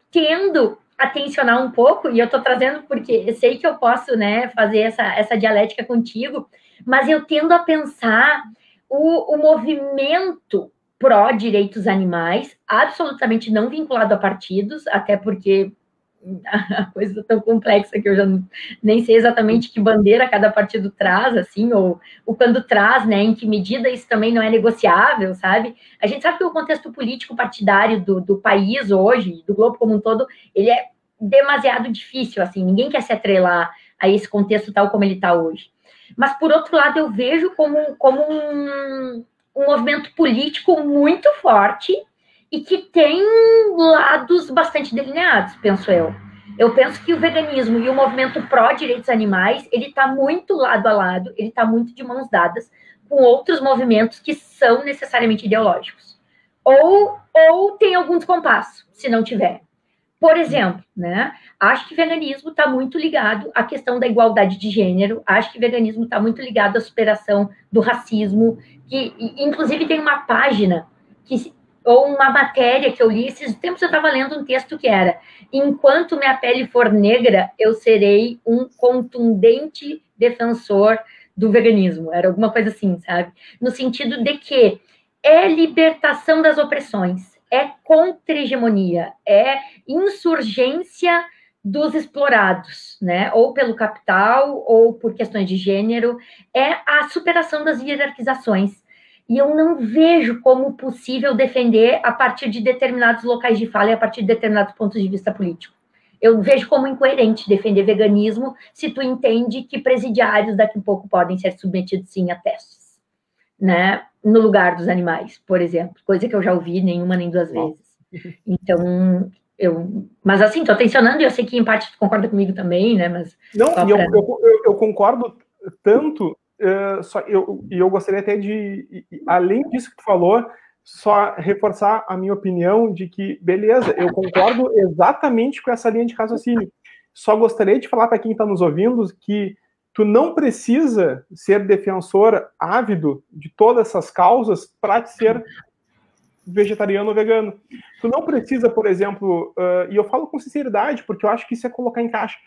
Speaker 5: tendo a tensionar um pouco, e eu estou trazendo porque eu sei que eu posso, né, fazer essa dialética contigo, mas eu tendo a pensar o movimento pró-direitos animais, absolutamente não vinculado a partidos, até porque a coisa é tão complexa que eu já nem sei exatamente que bandeira cada partido traz, assim, ou quando traz, né, em que medida isso também não é negociável, sabe? A gente sabe que o contexto político partidário do país hoje, do globo como um todo, ele é demasiado difícil, assim, ninguém quer se atrelar a esse contexto tal como ele está hoje. Mas, por outro lado, eu vejo como um movimento político muito forte e que tem lados bastante delineados, penso eu. Eu penso que o veganismo e o movimento pró-direitos animais, ele está muito lado a lado, ele está muito de mãos dadas com outros movimentos que são necessariamente ideológicos. Ou tem algum descompasso, se não tiver. Por exemplo, né, acho que veganismo está muito ligado à questão da igualdade de gênero, acho que veganismo está muito ligado à superação do racismo, que inclusive tem uma página, ou uma matéria que eu li, esses tempos eu estava lendo um texto que era: enquanto minha pele for negra, eu serei um contundente defensor do veganismo. Era alguma coisa assim, sabe? No sentido de que é libertação das opressões, é contra-hegemonia, é insurgência dos explorados, né? Ou pelo capital, ou por questões de gênero, é a superação das hierarquizações. E eu não vejo como possível defender a partir de determinados locais de fala e a partir de determinados pontos de vista político. Eu vejo como incoerente defender veganismo se tu entende que presidiários daqui a pouco podem ser submetidos, sim, a testes, né? No lugar dos animais, por exemplo. Coisa que eu já ouvi nenhuma nem duas vezes. Então, mas assim, estou tensionando e eu sei que em parte tu concorda comigo também, né? Mas
Speaker 4: não, eu concordo tanto, eu gostaria até de, além disso que tu falou, só reforçar a minha opinião de que, beleza, eu concordo exatamente com essa linha de raciocínio. Só gostaria de falar para quem está nos ouvindo que tu não precisa ser defensor ávido de todas essas causas para ser vegetariano ou vegano. Tu não precisa, por exemplo, e eu falo com sinceridade, porque eu acho que isso é colocar em caixa.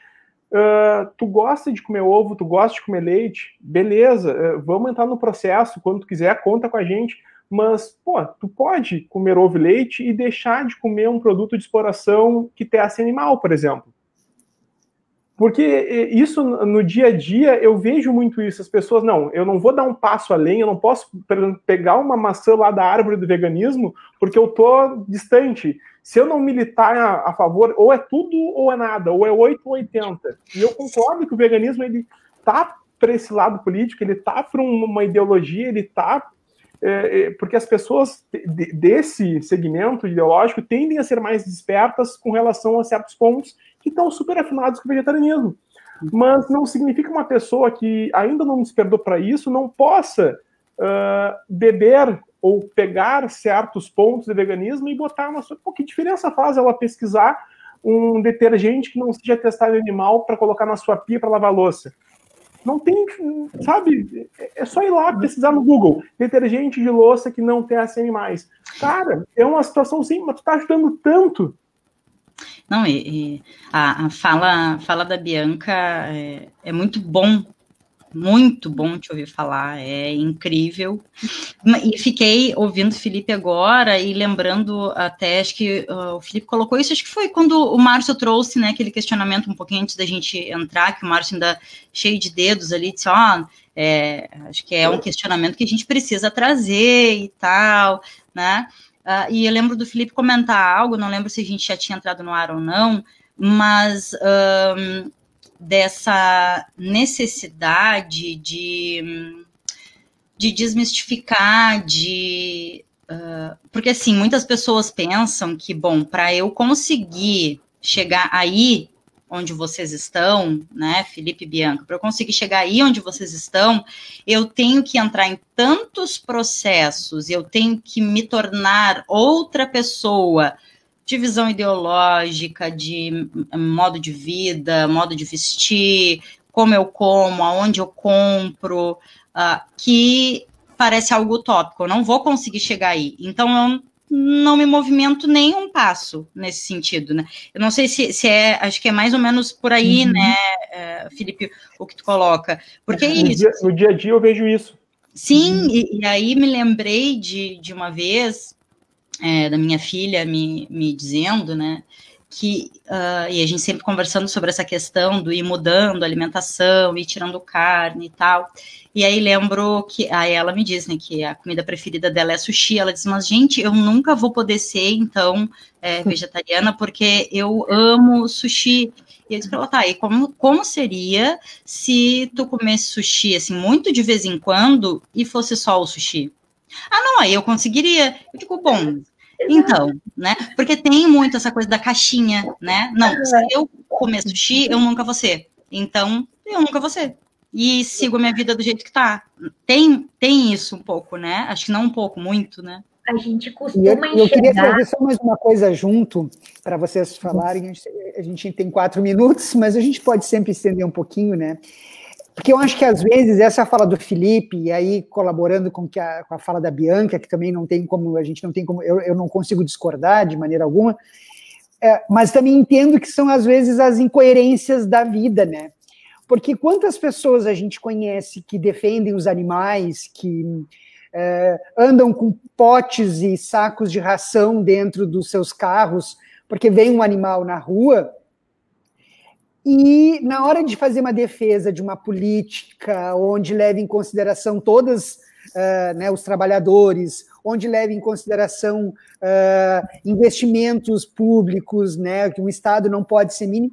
Speaker 4: Tu gosta de comer ovo, tu gosta de comer leite, beleza, vamos entrar no processo, quando tu quiser, conta com a gente, mas, pô, tu pode comer ovo e leite e deixar de comer um produto de exploração que teste animal, por exemplo. Porque isso, no dia a dia, eu vejo muito isso. As pessoas, não, eu não vou dar um passo além, eu não posso pegar uma maçã lá da árvore do veganismo, porque eu tô distante. Se eu não militar a favor, ou é tudo ou é nada, ou é 8 ou 80. E eu concordo que o veganismo, ele tá para esse lado político, ele tá para uma ideologia, ele tá... porque as pessoas desse segmento ideológico tendem a ser mais despertas com relação a certos pontos que estão super afinados com o vegetarianismo. Mas não significa que uma pessoa que ainda não despertou para isso não possa beber ou pegar certos pontos de veganismo e botar na sua... Pô, que diferença faz ela pesquisar um detergente que não seja testado em animal para colocar na sua pia para lavar louça? Não tem, sabe? É só ir lá pesquisar no Google. Detergente de louça que não testa animais. Cara, é uma situação sim, mas tu tá ajudando tanto.
Speaker 2: Não, a fala da Bianca é muito bom te ouvir falar, é incrível. E fiquei ouvindo o Felipe agora e lembrando até, acho que o Felipe colocou isso, acho que foi quando o Márcio trouxe, né, aquele questionamento um pouquinho antes da gente entrar, que o Márcio ainda cheio de dedos ali, disse, acho que é um questionamento que a gente precisa trazer e tal, né? E eu lembro do Felipe comentar algo, não lembro se a gente já tinha entrado no ar ou não, mas dessa necessidade de desmistificar, porque assim, muitas pessoas pensam que, bom, para eu conseguir chegar aí, onde vocês estão, né, Felipe e Bianca, para eu conseguir chegar aí onde vocês estão, eu tenho que entrar em tantos processos, eu tenho que me tornar outra pessoa, de visão ideológica, de modo de vida, modo de vestir, como eu como, aonde eu compro, que parece algo utópico, eu não vou conseguir chegar aí. Então, eu não me movimento nem um passo nesse sentido, né? Eu não sei se é, acho que é mais ou menos por aí, né, Felipe, o que tu coloca. Porque é isso.
Speaker 4: No dia a dia eu vejo isso.
Speaker 2: Sim, e aí me lembrei de uma vez, da minha filha me dizendo, né, que, e a gente sempre conversando sobre essa questão do ir mudando a alimentação, ir tirando carne e tal, e aí lembro que, aí ela me diz, né, que a comida preferida dela é sushi, ela diz, mas gente, eu nunca vou poder ser, então, vegetariana, porque eu amo sushi. E eu disse pra ela, tá, e como seria se tu comesse sushi, assim, muito de vez em quando, e fosse só o sushi? Ah, não, aí eu conseguiria. Eu digo, bom, então, né? Porque tem muito essa coisa da caixinha, né? Não, se eu comer sushi, eu nunca vou ser. Então, eu nunca vou ser. E sigo a minha vida do jeito que tá. Tem isso um pouco, né? Acho que não um pouco, muito, né?
Speaker 5: A gente costuma enxergar...
Speaker 1: Eu queria trazer só mais uma coisa junto, para vocês falarem. A gente tem 4 minutos, mas a gente pode sempre estender um pouquinho, né? Porque eu acho que, às vezes, essa fala do Felipe, e aí colaborando com a fala da Bianca, que também não tem como, a gente não tem como, eu não consigo discordar de maneira alguma, mas também entendo que são, às vezes, as incoerências da vida, né? Porque quantas pessoas a gente conhece que defendem os animais, que andam com potes e sacos de ração dentro dos seus carros, porque vem um animal na rua, e na hora de fazer uma defesa de uma política onde leve em consideração todos os trabalhadores, onde leve em consideração investimentos públicos, né, que o Estado não pode ser mínimo,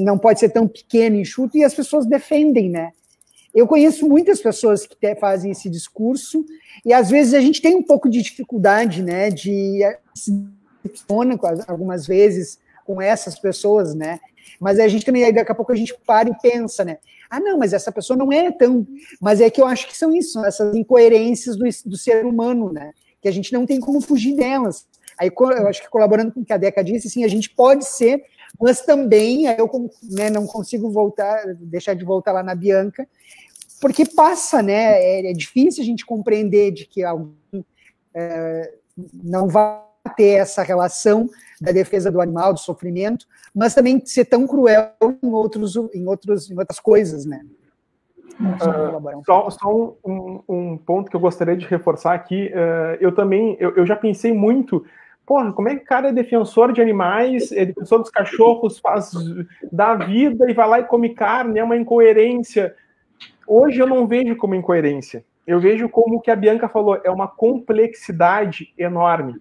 Speaker 1: não pode ser tão pequeno e enxuto, e as pessoas defendem, né? Eu conheço muitas pessoas que fazem esse discurso, e às vezes a gente tem um pouco de dificuldade, né, de se decepciona algumas vezes com essas pessoas, né? Mas a gente também, aí daqui a pouco a gente para e pensa, né? Ah, não, mas essa pessoa não é tão... Mas é que eu acho que são isso, essas incoerências do ser humano, né? Que a gente não tem como fugir delas. Aí eu acho que colaborando com o que a Deca disse, sim, a gente pode ser, mas também, aí eu não consigo deixar de voltar lá na Bianca, porque passa, né? É difícil a gente compreender de que alguém não vai ter essa relação da defesa do animal, do sofrimento, mas também ser tão cruel em outras coisas, né?
Speaker 4: Só um ponto que eu gostaria de reforçar aqui, eu já pensei muito, porra, como é que o cara é defensor de animais, é defensor dos cachorros, dá vida e vai lá e come carne, é uma incoerência. Hoje eu não vejo como incoerência, eu vejo como o que a Bianca falou, é uma complexidade enorme.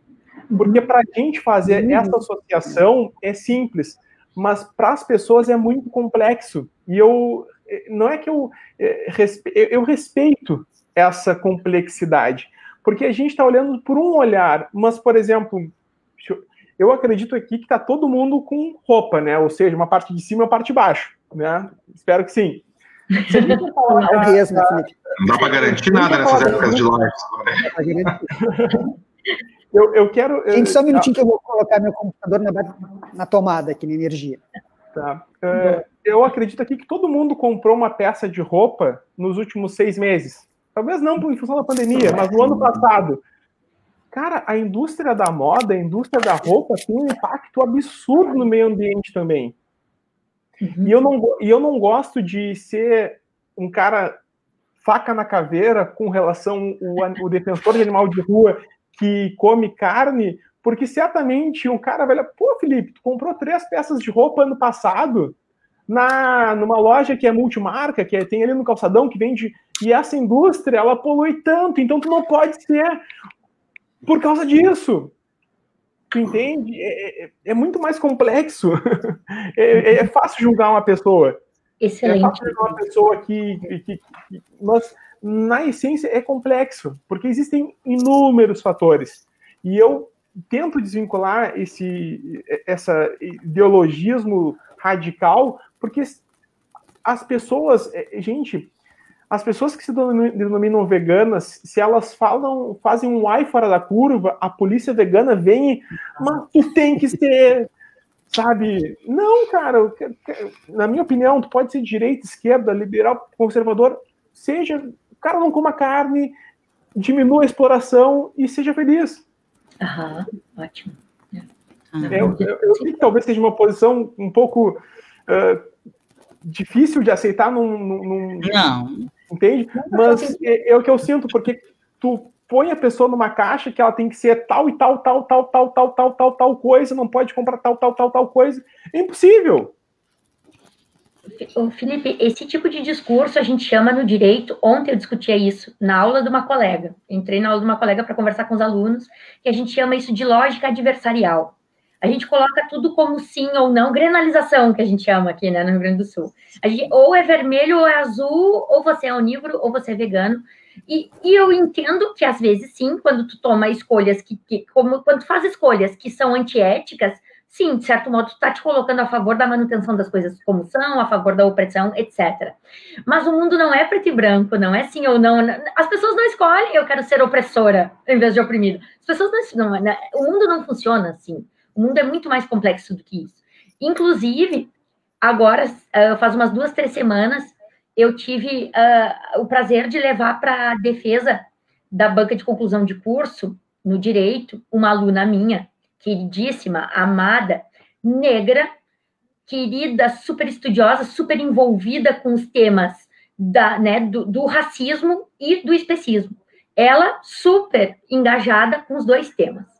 Speaker 4: Porque para a gente fazer essa associação é simples, mas para as pessoas é muito complexo. E não é que eu respeito essa complexidade, porque a gente está olhando por um olhar, mas, por exemplo, eu acredito aqui que está todo mundo com roupa, né? Ou seja, uma parte de cima e uma parte de baixo, né? Espero que sim. Se a gente falar,
Speaker 3: não dá para garantir nada nessas épocas de live.
Speaker 4: Eu quero...
Speaker 1: Gente, só um minutinho que eu vou colocar meu computador na tomada aqui, na energia.
Speaker 4: Tá. Eu acredito aqui que todo mundo comprou uma peça de roupa nos últimos 6 meses. Talvez não em função da pandemia, mas no ano passado. Cara, a indústria da moda, a indústria da roupa tem um impacto absurdo no meio ambiente também. E eu não gosto de ser um cara faca na caveira com relação ao defensor de animal de rua que come carne, porque certamente um cara vai lá, pô, Felipe, tu comprou 3 peças de roupa ano passado numa loja que é multimarca, que tem ali no calçadão, que vende, e essa indústria, ela polui tanto, então tu não pode ser por causa disso. Tu entende? É muito mais complexo. É fácil julgar uma pessoa.
Speaker 5: Excelente.
Speaker 4: É fácil julgar uma pessoa mas na essência é complexo, porque existem inúmeros fatores. E eu tento desvincular esse ideologismo radical, porque as pessoas, gente, as pessoas que se denominam veganas, se elas fazem um ai fora da curva, a polícia vegana vem e, mas tu tem que ser, sabe? Não, cara, na minha opinião, tu pode ser de direita, esquerda, liberal, conservador, seja, o cara não coma carne, diminua a exploração e seja feliz.
Speaker 5: Ótimo.
Speaker 4: Eu sei que talvez seja uma posição um pouco difícil de aceitar
Speaker 2: Não.
Speaker 4: Entende? Mas é o que eu sinto, porque tu põe a pessoa numa caixa que ela tem que ser tal e tal coisa, não pode comprar tal coisa. É impossível.
Speaker 5: Felipe, esse tipo de discurso a gente chama no direito, ontem eu discutia isso na aula de uma colega, entrei na aula de uma colega para conversar com os alunos, que a gente chama isso de lógica adversarial. A gente coloca tudo como sim ou não, grenalização, que a gente chama aqui, né, no Rio Grande do Sul. Ou é vermelho ou é azul, ou você é onívoro ou você é vegano. E eu entendo que, às vezes, sim, quando tu toma escolhas quando tu faz escolhas que são antiéticas, sim, de certo modo, tu tá te colocando a favor da manutenção das coisas como são, a favor da opressão, etc. Mas o mundo não é preto e branco, não é sim ou não. As pessoas não escolhem, eu quero ser opressora em vez de oprimida. As pessoas não, o mundo não funciona assim. O mundo é muito mais complexo do que isso. Inclusive, agora, faz umas 2, 3 semanas, eu tive o prazer de levar para a defesa da banca de conclusão de curso, no direito, uma aluna minha, queridíssima, amada, negra, querida, super estudiosa, super envolvida com os temas do racismo e do especismo. Ela super engajada com os 2 temas.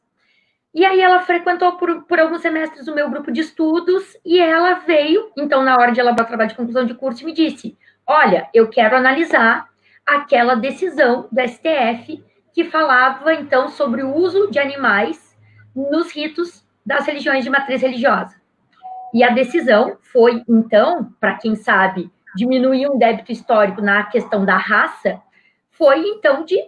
Speaker 5: E aí ela frequentou por alguns semestres o meu grupo de estudos e ela veio, então, na hora de elaborar o trabalho de conclusão de curso, e me disse, olha, eu quero analisar aquela decisão do STF que falava, então, sobre o uso de animais nos ritos das religiões de matriz religiosa. E a decisão foi, então, para quem sabe, diminuir um débito histórico na questão da raça, foi, então, de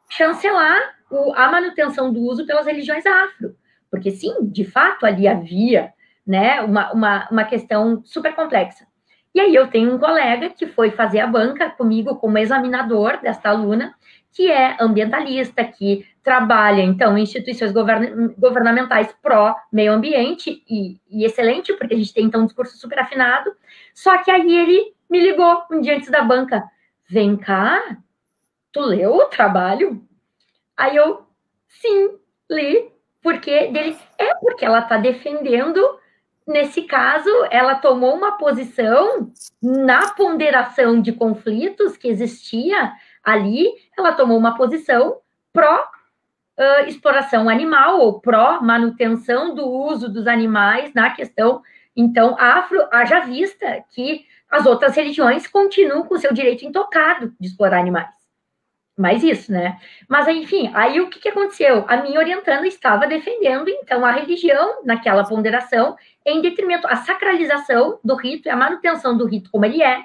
Speaker 5: chancelar a manutenção do uso pelas religiões afro. Porque, sim, de fato, ali havia, né, uma questão super complexa. E aí eu tenho um colega que foi fazer a banca comigo como examinador desta aluna, que é ambientalista, que trabalha, então, em instituições governamentais pró-meio ambiente, e excelente, porque a gente tem, então, um discurso super afinado. Só que aí ele me ligou um dia antes da banca. Vem cá, tu leu o trabalho? Aí eu, sim, li, porque ela está defendendo, nesse caso, ela tomou uma posição na ponderação de conflitos que existia ali, ela tomou uma posição pró-exploração animal, ou pró-manutenção do uso dos animais na questão, então, afro, haja vista que as outras religiões continuam com o seu direito intocado de explorar animais. Mas isso, né? Mas, enfim, aí o que aconteceu? A minha orientanda estava defendendo, então, a religião naquela ponderação, em detrimento à sacralização do rito e a manutenção do rito como ele é,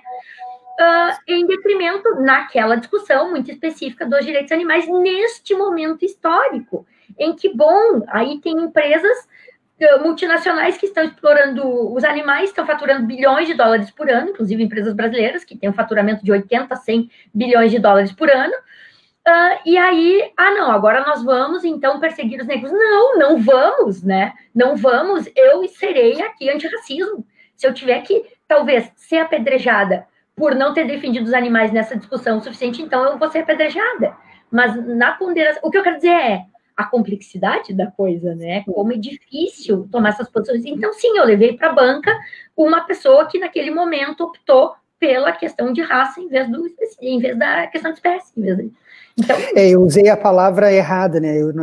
Speaker 5: em detrimento naquela discussão muito específica dos direitos animais neste momento histórico, em que, bom, aí tem empresas multinacionais que estão explorando os animais, estão faturando bilhões de dólares por ano, inclusive empresas brasileiras que têm um faturamento de 80 a 100 bilhões de dólares por ano, e aí, não, agora nós vamos, então, perseguir os negros. Não vamos, né? Não vamos, eu serei aqui antirracismo. Se eu tiver que, talvez, ser apedrejada por não ter defendido os animais nessa discussão suficiente, então eu vou ser apedrejada. Mas na ponderação, o que eu quero dizer é a complexidade da coisa, né? Como é difícil tomar essas posições. Então, sim, eu levei para a banca uma pessoa que, naquele momento, optou pela questão de raça em vez da questão de espécie. Então,
Speaker 1: eu usei a palavra errada, né? Eu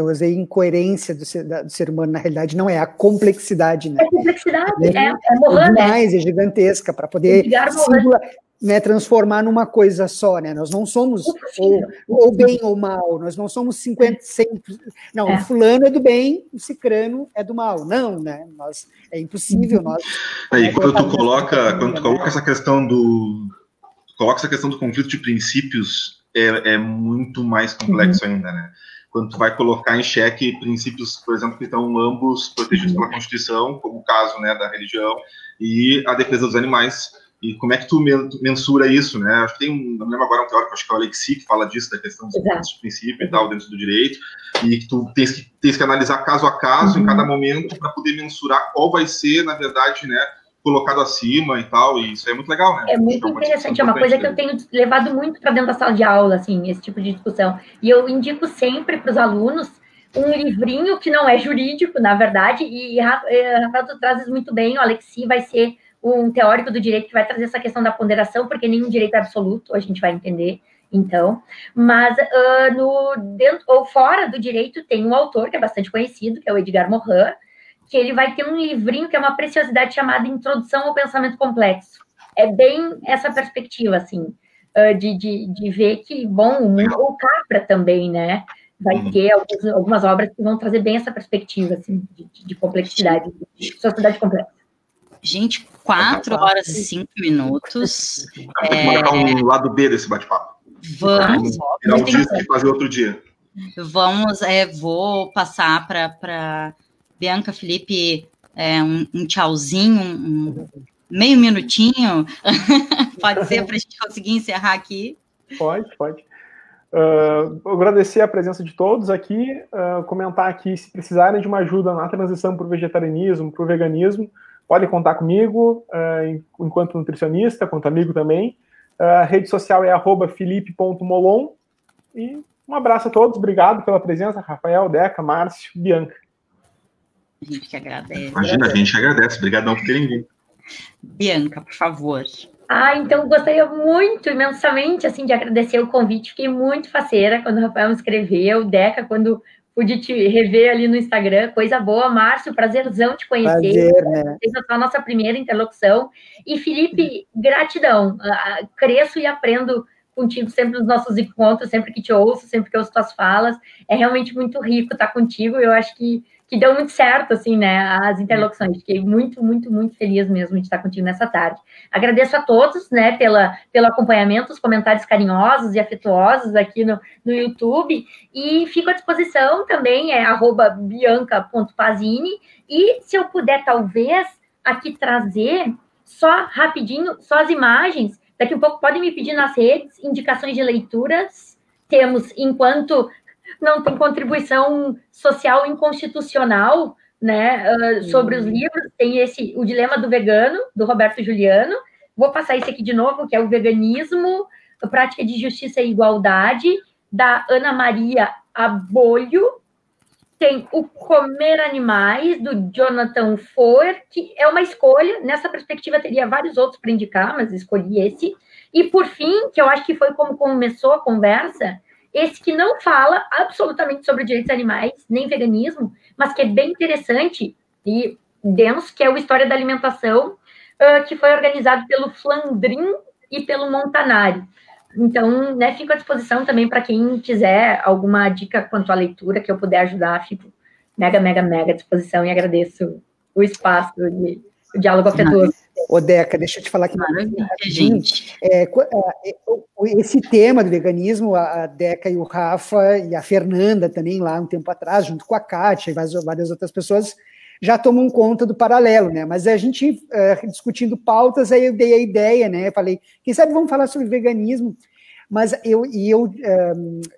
Speaker 1: usei incoerência do ser humano, na realidade, não é a complexidade, né?
Speaker 5: É complexidade, é morrendo.
Speaker 1: Demais, é gigantesca, para poder transformar numa coisa só, né? Nós não somos ou bem ou mal, nós não somos 50, 100%. Não, o fulano é do bem, o cicrano é do mal. Não, né? É impossível nós.
Speaker 3: E quando tu coloca essa questão do conflito de princípios, é muito mais complexo ainda, né? Quando tu vai colocar em xeque princípios, por exemplo, que estão ambos protegidos pela Constituição, como o caso, né, da religião, e a defesa dos animais. E como é que tu mensura isso, né? Acho que não lembro agora um teórico, acho que é o Alexi, que fala disso, da questão dos princípios e tal, dentro do direito, e que tu tens que analisar caso a caso, em cada momento, para poder mensurar qual vai ser, na verdade, né, colocado acima e tal, e isso é muito legal, né?
Speaker 5: É muito interessante, é uma coisa que eu tenho levado muito para dentro da sala de aula, assim, esse tipo de discussão. E eu indico sempre para os alunos um livrinho que não é jurídico, na verdade, e Rafael, tu trazes muito bem, o Alexi vai ser um teórico do direito que vai trazer essa questão da ponderação, porque nenhum direito é absoluto, a gente vai entender, então. Mas dentro ou fora do direito tem um autor que é bastante conhecido, que é o Edgar Morin, que ele vai ter um livrinho que é uma preciosidade chamada Introdução ao Pensamento Complexo. É bem essa perspectiva, assim, de ver que, bom, o Capra também, né, vai ter algumas obras que vão trazer bem essa perspectiva, assim, de complexidade, de sociedade complexa.
Speaker 2: Gente, 4 horas e 5 minutos.
Speaker 3: Vamos marcar um lado B desse bate-papo.
Speaker 2: Vamos.
Speaker 3: Virar o disco e fazer outro dia.
Speaker 2: Vamos, vou passar para Bianca, Felipe, um tchauzinho, meio minutinho. Pode ser para a gente conseguir encerrar aqui?
Speaker 4: Pode. Agradecer a presença de todos aqui, comentar aqui, se precisarem de uma ajuda na transição para o vegetarianismo, para o veganismo, podem contar comigo, enquanto nutricionista, quanto amigo também. A rede social é @felipe.molon. E um abraço a todos, obrigado pela presença, Rafael, Deca, Márcio, Bianca.
Speaker 2: A gente que agradece.
Speaker 3: Imagina, a gente agradece, obrigadão por terem vindo.
Speaker 2: Bianca, por favor.
Speaker 5: Então gostaria muito, imensamente, assim, de agradecer o convite, fiquei muito faceira quando o Rafael me escreveu, Deca, quando pude te rever ali no Instagram, coisa boa. Márcio, prazerzão te conhecer.
Speaker 1: Prazer, né?
Speaker 5: Essa foi a nossa primeira interlocução. E, Felipe, gratidão. Cresço e aprendo contigo sempre nos nossos encontros, sempre que te ouço, sempre que ouço tuas falas. É realmente muito rico estar contigo. Eu acho que deu muito certo, assim, né, as interlocuções. Fiquei muito, muito, muito feliz mesmo de estar contigo nessa tarde. Agradeço a todos, né, pelo acompanhamento, os comentários carinhosos e afetuosos aqui no YouTube, e fico à disposição também, @bianca.pazini, e se eu puder, talvez, aqui trazer, só rapidinho, só as imagens, daqui a pouco podem me pedir nas redes, indicações de leituras, temos, enquanto não tem contribuição social inconstitucional, né, sobre os livros, tem O Dilema do Vegano, do Roberto Juliano, vou passar esse aqui de novo, que é o Veganismo, a Prática de Justiça e Igualdade, da Ana Maria Abolho, tem O Comer Animais, do Jonathan Foer, que é uma escolha, nessa perspectiva teria vários outros para indicar, mas escolhi esse, e por fim, que eu acho que foi como começou a conversa, esse que não fala absolutamente sobre direitos animais, nem veganismo, mas que é bem interessante e denso, que é o História da Alimentação, que foi organizado pelo Flandrin e pelo Montanari. Então, né, fico à disposição também para quem quiser alguma dica quanto à leitura que eu puder ajudar, fico mega à disposição e agradeço o espaço de diálogo afetuoso.
Speaker 1: Ô, Deca, deixa eu te falar aqui.
Speaker 2: Gente.
Speaker 1: Esse tema do veganismo, a Deca e o Rafa e a Fernanda também, lá um tempo atrás, junto com a Kátia e várias outras pessoas, já tomam conta do Paralelo, né? Mas a gente, discutindo pautas, aí eu dei a ideia, né? Falei, quem sabe vamos falar sobre veganismo? Mas eu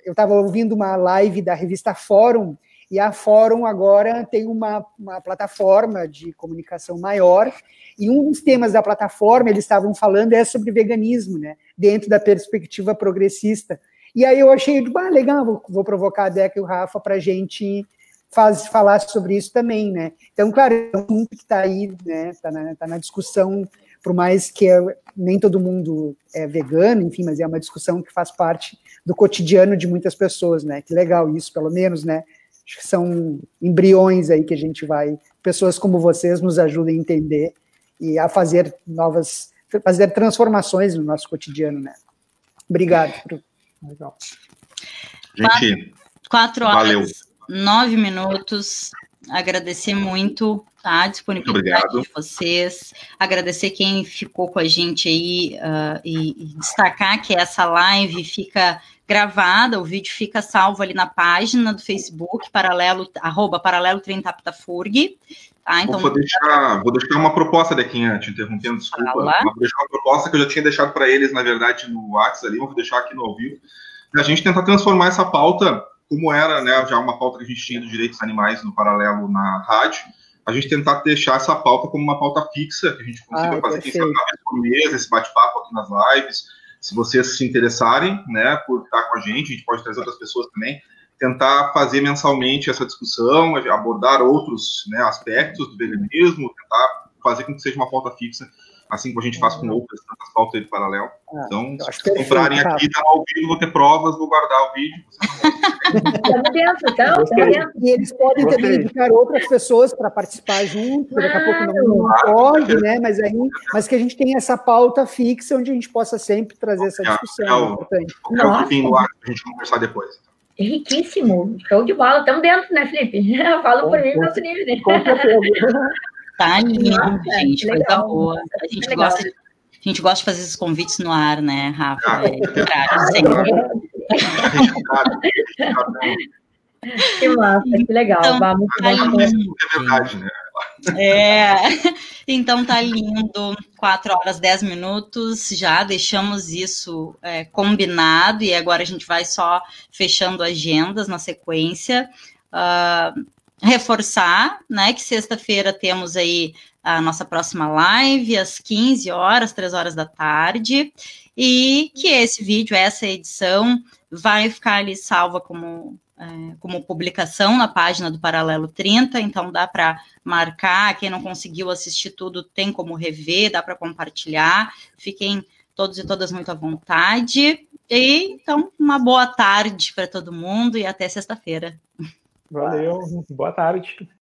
Speaker 1: estava ouvindo uma live da revista Fórum, e a Fórum agora tem uma plataforma de comunicação maior, e um dos temas da plataforma, eles estavam falando, sobre veganismo, né, dentro da perspectiva progressista. E aí eu achei, legal, vou provocar a Deca e o Rafa para a gente falar sobre isso também, né. Então, claro, é um assunto que está aí, né, tá na discussão, por mais que nem todo mundo é vegano, enfim, mas é uma discussão que faz parte do cotidiano de muitas pessoas, né. Que legal isso, pelo menos, né. Acho que são embriões aí que a gente pessoas como vocês nos ajudem a entender e a fazer transformações no nosso cotidiano, né? Obrigado.
Speaker 3: Legal. Gente,
Speaker 2: 4 horas,
Speaker 3: valeu.
Speaker 2: 9 minutos. Agradecer muito a disponibilidade de vocês, agradecer quem ficou com a gente aí e destacar que essa live fica gravada, o vídeo fica salvo ali na página do Facebook, @paralelo30aptafurg. Tá, então...
Speaker 3: Vou deixar uma proposta, Dequinha, te interrompendo, desculpa. Vou deixar uma proposta que eu já tinha deixado para eles, na verdade, no WhatsApp ali, vou deixar aqui no ao vivo. A gente tentar transformar essa pauta, como era, né, já uma pauta que a gente tinha dos direitos animais no Paralelo na rádio, a gente tentar deixar essa pauta como uma pauta fixa, que a gente consiga fazer quem sabe uma vez por mês, esse bate-papo aqui nas lives. Se vocês se interessarem, né, por estar com a gente pode trazer outras pessoas também, tentar fazer mensalmente essa discussão, abordar outros, né, aspectos do veganismo, tentar fazer com que seja uma pauta fixa, assim como a gente faz com outras tantas pautas aí do Paralelo. Então, se vocês comprarem aqui, tá ao vivo, vou ter provas, vou guardar o vídeo.
Speaker 1: Estamos dentro, então. E eles podem também indicar outras pessoas para participar junto, daqui a pouco não pode, né? Mas que a gente tenha essa pauta fixa, onde a gente possa sempre trazer essa discussão.
Speaker 3: É o fim do ar, a gente conversar depois.
Speaker 5: Riquíssimo, show de bola. Estamos dentro, né, Felipe? Fala por mim, meu Felipe, né?
Speaker 2: Tá lindo, gente, coisa boa. A gente gosta de fazer esses convites no ar, né, Rafa?
Speaker 5: Que massa, que legal.
Speaker 2: Então,
Speaker 5: muito bom.
Speaker 3: É verdade, né?
Speaker 2: Então tá lindo, 4h10, já deixamos isso combinado, e agora a gente vai só fechando agendas na sequência. Reforçar, né, que sexta-feira temos aí a nossa próxima live, às 15 horas, 3 horas da tarde, e que esse vídeo, essa edição, vai ficar ali salva como publicação na página do Paralelo 30, então dá para marcar, quem não conseguiu assistir tudo tem como rever, dá para compartilhar, fiquem todos e todas muito à vontade, e então uma boa tarde para todo mundo e até sexta-feira.
Speaker 4: Valeu, boa tarde.